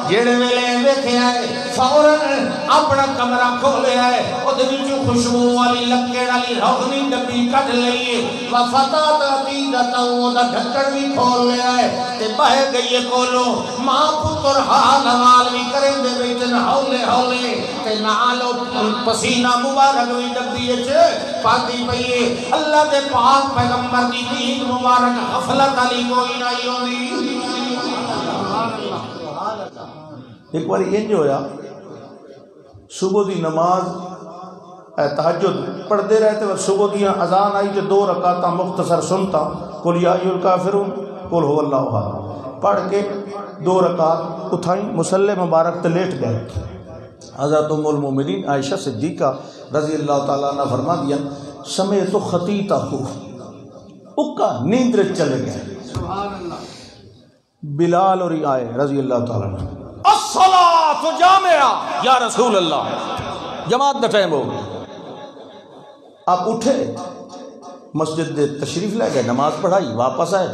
جڑے ویلے ویکھے آئے فوراً اپنا کمرہ کھولے آئے او دے وچوں خوشبو والی لکڑ والی روغنی ڈبی کڈ لئیے وفتات عقیدت او دا ڈھکڑ بھی کھول لے آئے تے بہے گئیے کولو ماں پتر حال حوال بھی کریں دے بیٹن ہولے ہولے تے نالو پسینہ مبارک بھی ڈبی اچھے پاتی پئیے اللہ دے پاک پیغمبر دی دین مبارک غفلت علی کوئی نہیں ہوندی ایک بار یہ جو ہویا صبح دی نماز تہجد پڑھتے رہتے وقت صبح دی اذان آئی جو 2 رکعتاں مختصر سنتا قل یا ایھا الکافرون قل هو اللہ احد پڑھ کے 2 رکعت اٹھائیں مصلی مبارک تے لیٹ گئے حضرت ام المومنین عائشہ صدیقہ رضی اللہ تعالیٰ عنہ فرما دیا سمیت خطیتہ اکا نیندر چلے گئے بلال اور آئے رضی اللہ تعالیٰ عنہ الصلاة جامعہ یا رسول اللہ جماعت دا ٹائم ہو آپ اٹھے مسجد دے تشریف لے گئے نماز پڑھائی واپس آئے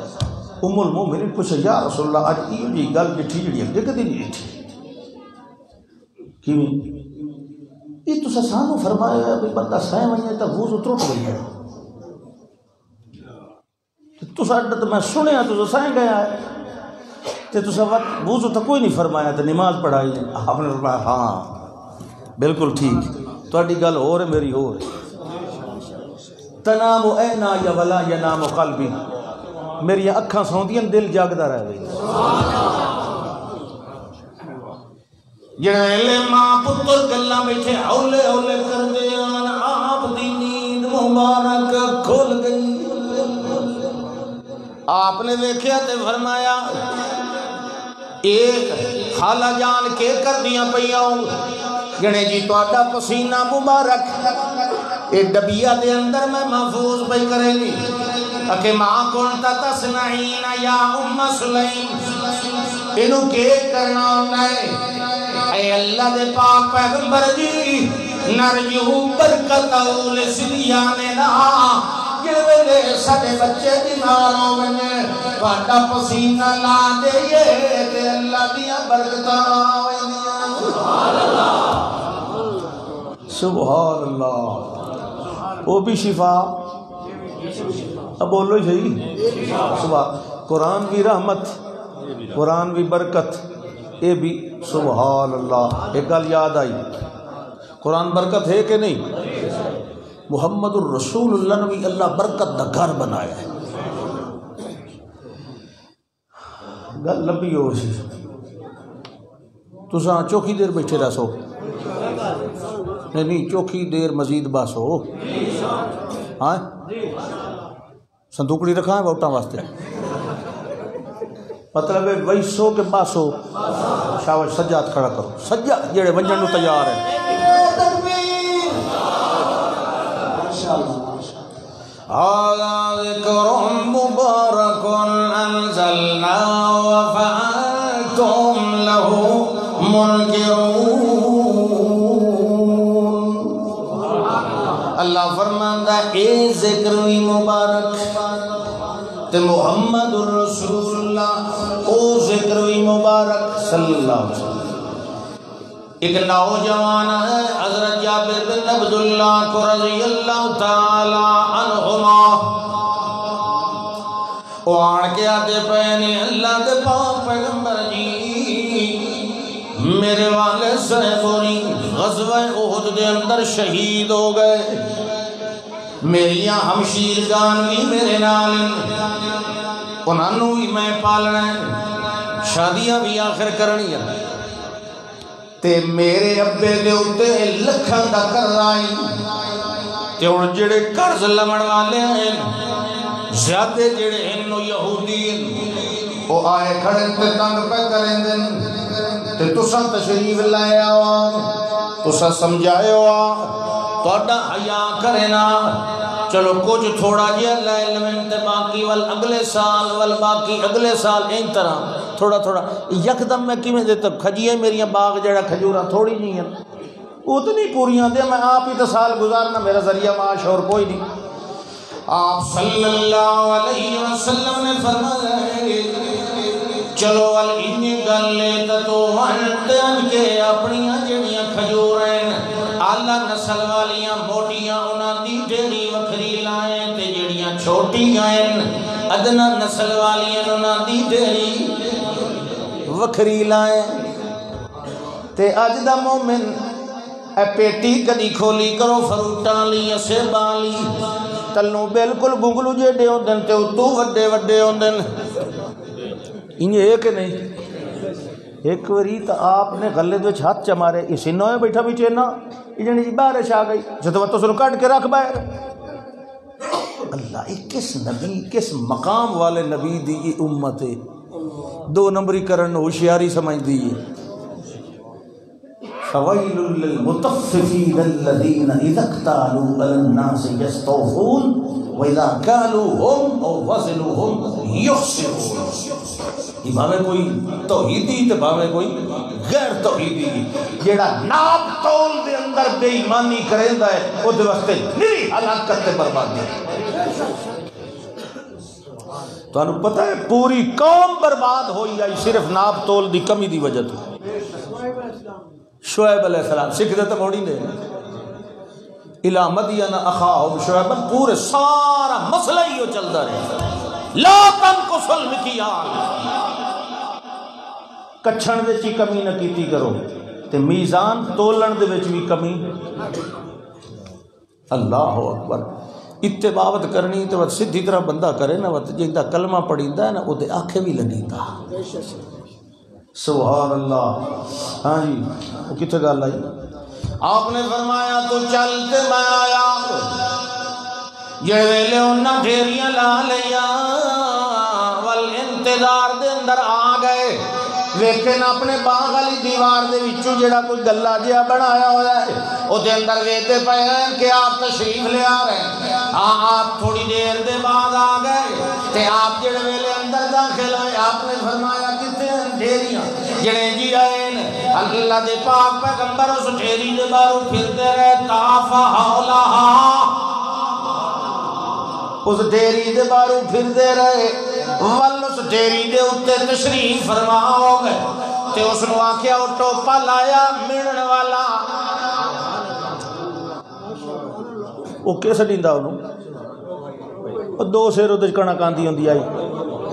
ام المومنین پوچھے یا رسول اللہ آج ایو جی گل جٹھی جڑی ہے کدی نہیں جٹھی کیوں یہ تو سانو فرمایا ہے کہ بندہ سائیں وہیں تا وضو ٹوٹ گئی ہے تو ساڈا تو میں سنیا تو سائیں گیا ہے تو سب وضو تو کوئی نہیں فرمایا تو نماز پڑھائی آپ نے فرمایا ہاں بالکل ٹھیک تہاڈی گل ہو رہے میری ہو رہی تنام عینا یا ولا ینام قلبی میری اکھاں سوندیاں دل جاگدا رہ گئی جڑے ماں پتر گلاں بیٹھے اولے اولے کر دے آن آپ دی نیند مبارک کھل گئی آپ نے دیکھیا تے فرمایا ایک خالہ جان کے کر دیاں پیاں جنے جی تو آڈا پسینہ مبارک اے ڈبیہ دے اندر میں محفوظ پہ کرے لی کہ ماں کنتا تسنعین یا ام سلیم انہوں کے کرنا نہیں اے اللہ دے پاک پیغمبر جی نرجو برکت اول سلیانے نا جوے سڑے بچے بیماروں میں پاٹا پسینہ لا دے یہ کہ اللہ دیا برکتاں سبحان اللہ وہ بھی شفا اب بولو صحیح صبح قرآن بھی رحمت قرآن بھی برکت یہ بھی سبحان اللہ ایک گل یاد آئی قرآن برکت ہے کہ نہیں محمد الرسول اللہ نے بھی اللہ برکت دا گھر بنایا ہے گل لبی ہو سی تساں چوکھی دیر بیٹھے رہ سو نہیں چوکھی دیر مزید باسو ہاں صندوقڑی رکھا ہے ووٹاں واسطے مطلب ہے ویسو کے باسو شاوش سجاد کھڑا کرو سجاد جڑے ونجن نو تیار ہے هذا ذکر مبارک انزلنا وفأنتم له منکرون اللہ فرماندہ اے ذکر مبارک تے محمد الرسول اللہ او ذکر مبارک صلی اللہ علیہ وسلم ایک نوجوان ہے حضرت جابر بن عبداللہ کو رضی اللہ تعالی عنہما وہ آن کے آتے پہنے اللہ دے پاک پیغمبر جی میرے والد صاحبونی غزوہ احد دے اندر شہید ہو گئے میری ہمشیر گان بھی میرے نالن انہوں بھی میں پالنا ہے شادیاں بھی آخر کرنی ہے تے میرے ابے دے اتے لکھاں دا کر رائی تے ان جڑے قرض لمڑ والے ہیں زیادہ جڑے انو یہودی وہ آئے کھڑے تے تنگ پہ کریں دن تے تسا تشریف لائے آوا تسا سمجھائے آوا توڑا حیاء کرنا چلو کچھ تھوڑا جی اللہ علم انتے باقی والاگلے سال این طرح تھوڑا تھوڑا یکدم میں کی میں دیتا کھجیے میری باغ جڑا کھجورا تھوڑی نہیں ہے اتنی پوریاں دے میں آپ ہی سال گزارنا میرا ذریعہ معاش اور کوئی نہیں آپ صلی اللہ علیہ وسلم نے فرمایا چلو والینی گل لیتا تو وانتن کے اپنیاں جڑیاں کھجوریں آلہ نسل والیاں موٹیاں انہاں دی ڈیڑی وکھری لائیں تے جڑیاں چھوٹی گائیں ادنا نسل والیاں انہاں دی ڈیڑی وکھری لائیں تے اج دا مومن اے پیٹی کدی کھولی کرو فروٹاں لی سیباں لی تلوں بالکل گنگلو جیڑے ہوندن تے اتو وڈے وڈے ہوندن انہیں ایک نہیں ایک وری تو آپ نے غلے دو ہاتھ چمارے اسی نوے بیٹھا بھی چینا انہیں جی بارش آ گئی جتو تو سنو کاٹ کے رکھ باہر اللہ کس نبی کس مقام والے نبی دی امت ہے دو نمبری کرن ہوشیاری سمجھ دیئے فویل للمطففین الذین اذا اقتالوا علی الناس یستوفون وَإِذَا كَالُوهُمْ أَوْ وَزِنُوهُمْ يُخْسِرُونَ یہ بھاوے کوئی توحیدی تے بھاوے کوئی غیر توحیدی جیڑا ناپ تول دے اندر بے ایمانی کریں دا ہے وہ دے وقت میری حالات کرتے برباد دے تو انہوں پتہ ہے پوری قوم برباد ہوئی آئی صرف ناپ تول دی کمی دی وجہ تو شعیب علیہ السلام سکھ دیتا موڑی نے الہ مدین اخاہم شعیبا پورے سارا مسئلہ ہی ہو چلتا رہے لا تنقص المکیال کچھن دے چی کمی نہ کیتی کرو تے میزان تولن دے وچ بھی کمی اللہ اکبر اتباعت کرنی تو سدھی طرح بندہ کرے نا جیندہ کلمہ پڑھیندا ہے نا او دے آنکھیں بھی لگیندا سبحان اللہ. ہاں جی وہ کتنے گل آئی. آپ نے فرمایا تو چلتے میں آیا جے ویلے انہاں ڈھیریاں لا لیا ول انتظار دے اندر آ گئے ویکھن اپنے باغ والی دیوار دے وچوں جڑا کوئی گلا جہا بنایا ہوا ہے او دے اندر ویکھتے پئے ہیں کہ آپ تشریف لے آ رہے ہیں. آپ تھوڑی دیر دے بعد آ گئے تے آپ جڑے ویلے اندر داخل ہوئے آپ نے فرمایا کتنے ڈھیریاں جڑے جی آئے اللہ دے پاک پیغمبر اس ڈھیری دے باہر پھرتے رہے طاف حولہا اس ڈھیری دے باہر پھرتے رہے ول اس ڈھیری دے اتے تشریف فرما ہو گئے تے اس نے آکھیا وہ ٹوپا لایا مڑن والا وہ کیسے دیندا انہوں وہ دو سیر ادھر کنک آندی ہوندی آئی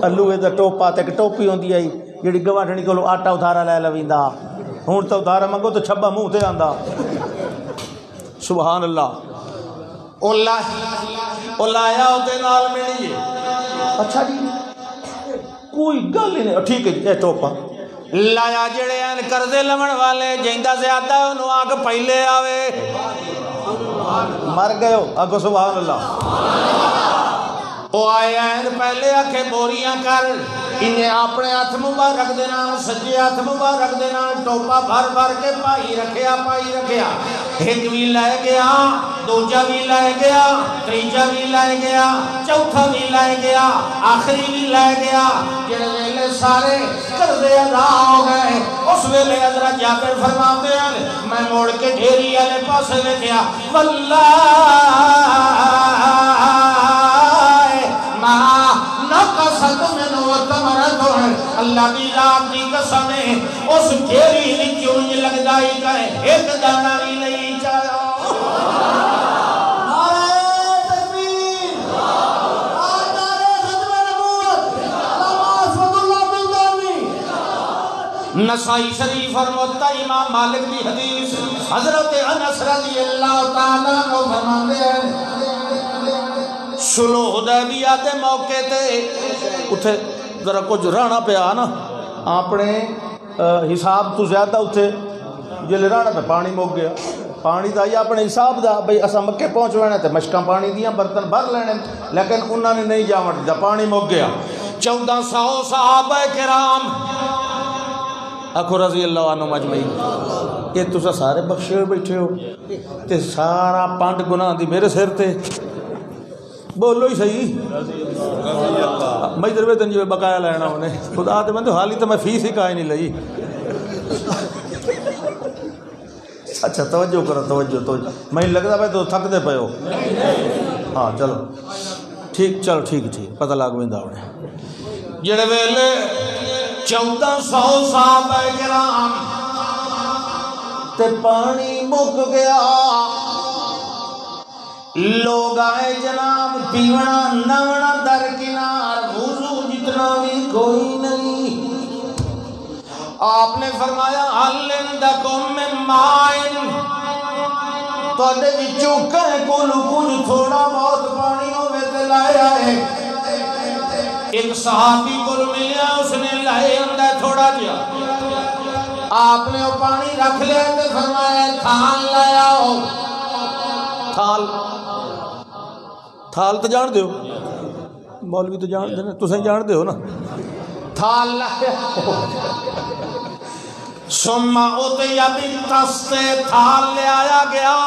الوے دا ٹوپا تے ٹوپی ہوندی آئی جڑی گواٹھنی کولو آٹا ادھارا لے لویندا ہن تو ادھارا منگو تو چھبا منہ تے آندا. سبحان اللہ. او لایا اودے نال ملی. اچھا جی کوئی گل ہی نہیں. ٹھیک ہے جی اے ٹوپا لایا جڑے ہیں قرضے لون والے جیندا زیادہ انہوں آ کے پہلے آوے مر گئے ہو اگو. سبحان اللہ. وہ آئے ہیں پہلے آکھے بوریاں کر انہیں اپنے ہاتھ مبارک دے نال سجے ہاتھ مبارک دے نال ٹوپا بھر بھر کے پائی رکھیا. ایک بھی لائے گیا دوجا بھی لائے گیا تیجا بھی لائے گیا چوتھا بھی لائے گیا آخری بھی لائے گیا. جڑے ویلے سارے قرضے ادا ہو گئے اس ویلے حضرت جابر فرماتے ہیں میں موڑ کے ڈھیری والے پاسے ویکھیا واللہ اللہ کی ذات دی قسم ہے اس ڈھیری وچوں انج لگدا ہی گئے ایک دانہ بھی نہیں چایا. نعرہ تکبیر نعرہ ختم نبوت علامہ اسد اللہ بلدانی. نسائی شریف اور موطا امام مالک کی حدیث حضرت انس رضی اللہ تعالیٰ عنہ فرماتے ہیں صلح حدیبیہ دے موقع تے اتھے ذرا کچھ رہنا پیا نا اپنے حساب تو زیادہ اتھے جلے رہنا پہ پانی مک گیا. پانی دا یا اپنے حساب دا بھئی اسا مکے پہنچ لینے تے مشکاں پانی دیاں برتن بھر لینے لیکن انہوں نے نہیں جاوٹ دا پانی مک گیا. 1400 صحابہ کرام اکھو رضی اللہ عنہ مجمعین یہ تسا سارے بخشے ہوئے بیٹھے ہو تے سارا پانڈ گناہ دی میرے سر تے بولو ہی صحیح. میں ادھر ویتن جو بقایا لینا انہیں خدا تے میں حالی تو میں فیس ہی کہا ہی نہیں لئی. اچھا توجہ کرو توجہ میں لگتا بھائی تو تھک دے پے ہو. ہاں چلو ٹھیک چلو ٹھیک پتہ لگ ویندا انہیں جڑے ویلے 1400 صحابہ کرام تے پانی مک گیا لوگ آئے جناب پیونا نونا در کنار وضو جتنا بھی کوئی نہیں. آپ نے فرمایا حل اندکم من مائن تو دے وچوں کہیں کولو کچھ تھوڑا بہت پانی ہوئے تے لائے آئے. ایک صحابی کو ملیا اس نے لائے اندر تھوڑا دیا آپ نے وہ پانی رکھ لیا تے فرمایا تھال لایا ہو. تھال تو جان دیو مولوی تو جان دینا تسیں جان دیو نا. تھال لایا ہو سمہ اتیا بالتستے تھال لے آیا گیا.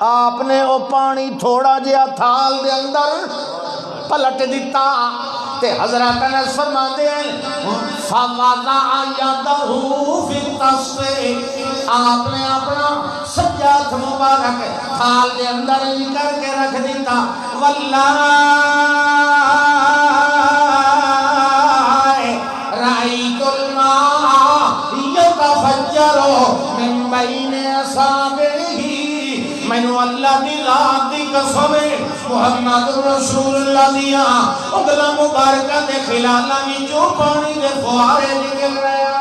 آپ نے وہ پانی تھوڑا جیا تھال دے اندر پلٹ دیتا تے حضرت انس فرماتے ہیں فَوَضَعَ يَدَهُ فِي التَّسْقِ آپ نے اپنا سجاد مبارک تھال دے اندر ہی کر کے رکھ دیتا. واللہ رَأَيْتُ الْمَاءَ يَتَفَجَّرُ مِن بَيْنِ أَصَابِعِهِ مینو اللہ دی ذات دی قسم محمد رسول اللہ دیا اگلا مبارکہ دے خلالہ میں جو پانی دے فوارے نکل رہے ہیں.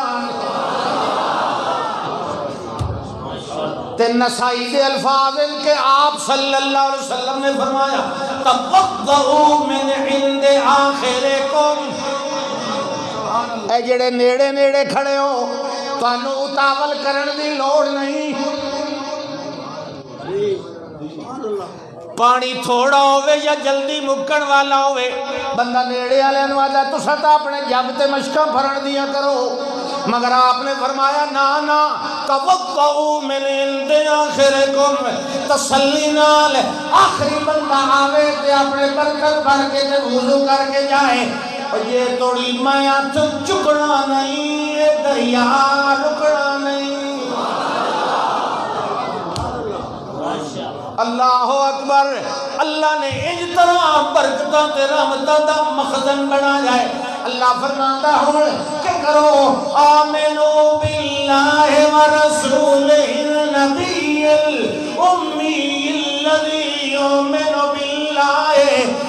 تے نسائی دے الفاظ ان کے آپ صلی اللہ علیہ وسلم نے فرمایا تَوَضَّعُوا مِنْ عِنْدِ آخِرِكُمْ اے جڑے نیڑے نیڑے کھڑے ہو تانوں اتاول کرن دی لوڑ نہیں پانی تھوڑا ہوئے یا جلدی مکن والا ہوئے بندہ نیڑے والے نو آدھا تسا تا اپنے جگ تے مشکاں بھرن دیا کرو مگر آپ نے فرمایا نا توقعوا من عند آخرکم تسلی نال آخری بندہ آوے تے اپنے برکت بھر کے تے وضو کر کے جائے اور یہ توڑی میں ہاتھ چکنا نہیں یہ دریا رکنا نہیں اللہ اکبر اللہ نے اس طرح برکتاں تے رحمتاں دا مخزن بنا جائے اللہ فرماتا ہوں کہ کرو آمنو باللہ ورسولہ النبی الامی الذی یؤمن باللہ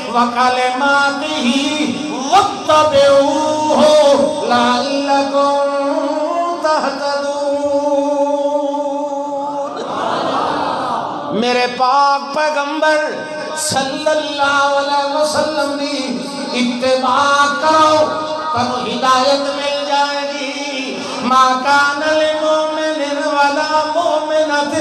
وکلماتہ واتبعوہ لعلکم تہتدون میرے پاک پیغمبر صلی اللہ علیہ وسلم دی اتباع کرو تنو ہدایت مل جائے گی ما کان للمؤمن ولا مؤمنۃ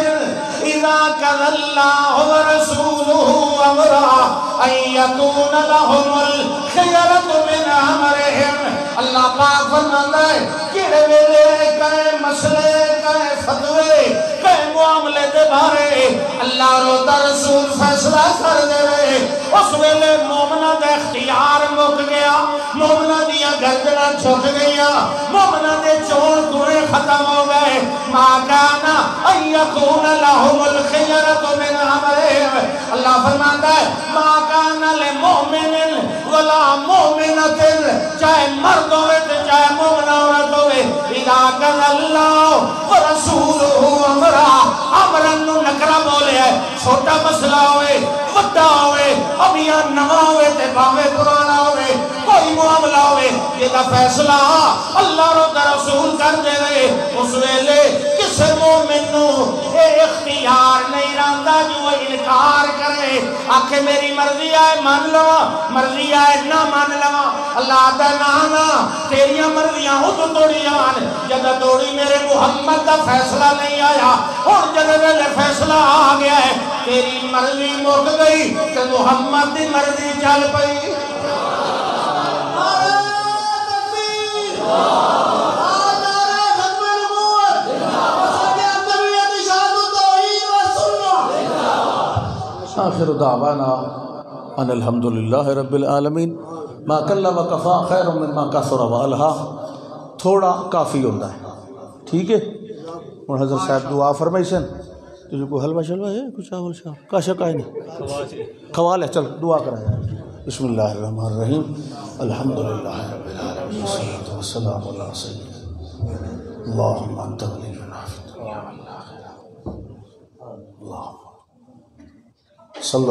اذا قضى الله ورسوله امرا ان يكون لهم الخيرة من امرهم اللہ پاک فرماتا ہے کہڑے ویلے کہے مسئلے کہے فتوے کہے معاملے دے بارے اللہ روتا رسول فیصلہ کر دے رہے اس ویلے مومنہ دے اختیار مک گیا مومنہ دیا گردنہ چھوٹ گیا مومنہ دے چون کوئے ختم ہو گئے ما کانا ان یکون لہم الخیرۃ من امرهم اللہ فرماتا ہے ما کانا لمؤمن ولا مومنۃ چاہے مرد ہوئے چاہے مومن عورت ہوئے اذا قضى اللہ ورسولہ امرا امرن نکرہ بولے ہے چھوٹا مسئلہ ہوئے وڈا ہوئے ابیاں نواں ہوئے تے باوے پرانا ہوئے کوئی معاملہ ہوئے یہ دا فیصلہ اللہ رو رسول کر دے رہے اس ویلے کسے مومن نو اے اختیار نہیں رہندا جو انکار کرے آکھے میری مرضی آئے مان لوا مرضی آئے نہ مان لوا اللہ دا نانا تیریاں مرضیاں ہو تو توڑی آن جدہ توڑی میرے محمد دا فیصلہ نہیں آیا اور جدہ میرے فیصلہ آ گیا ہے تیری مرضی مک گئی کہ محمد دی مرضی چل پئی آخر دعوانا ان الحمدللہ رب العالمین ما کل و کفا خیر مما کثر و الہا تھوڑا کافی ہوتا ہے ٹھیک ہے اور حضرت صاحب دعا فرمائیسن تجھے کوئی حلوہ شلوہ ہے کچھ چاول شاہ کا شکا ہے نہیں خوال ہے چل دعا کرا جائے بسم اللہ الرحمن الرحیم الحمدللہ رب العالمین والصلاة والسلام علی سیدنا اللہم انت ولینا فی الدنیا والآخرہ اللہم صلی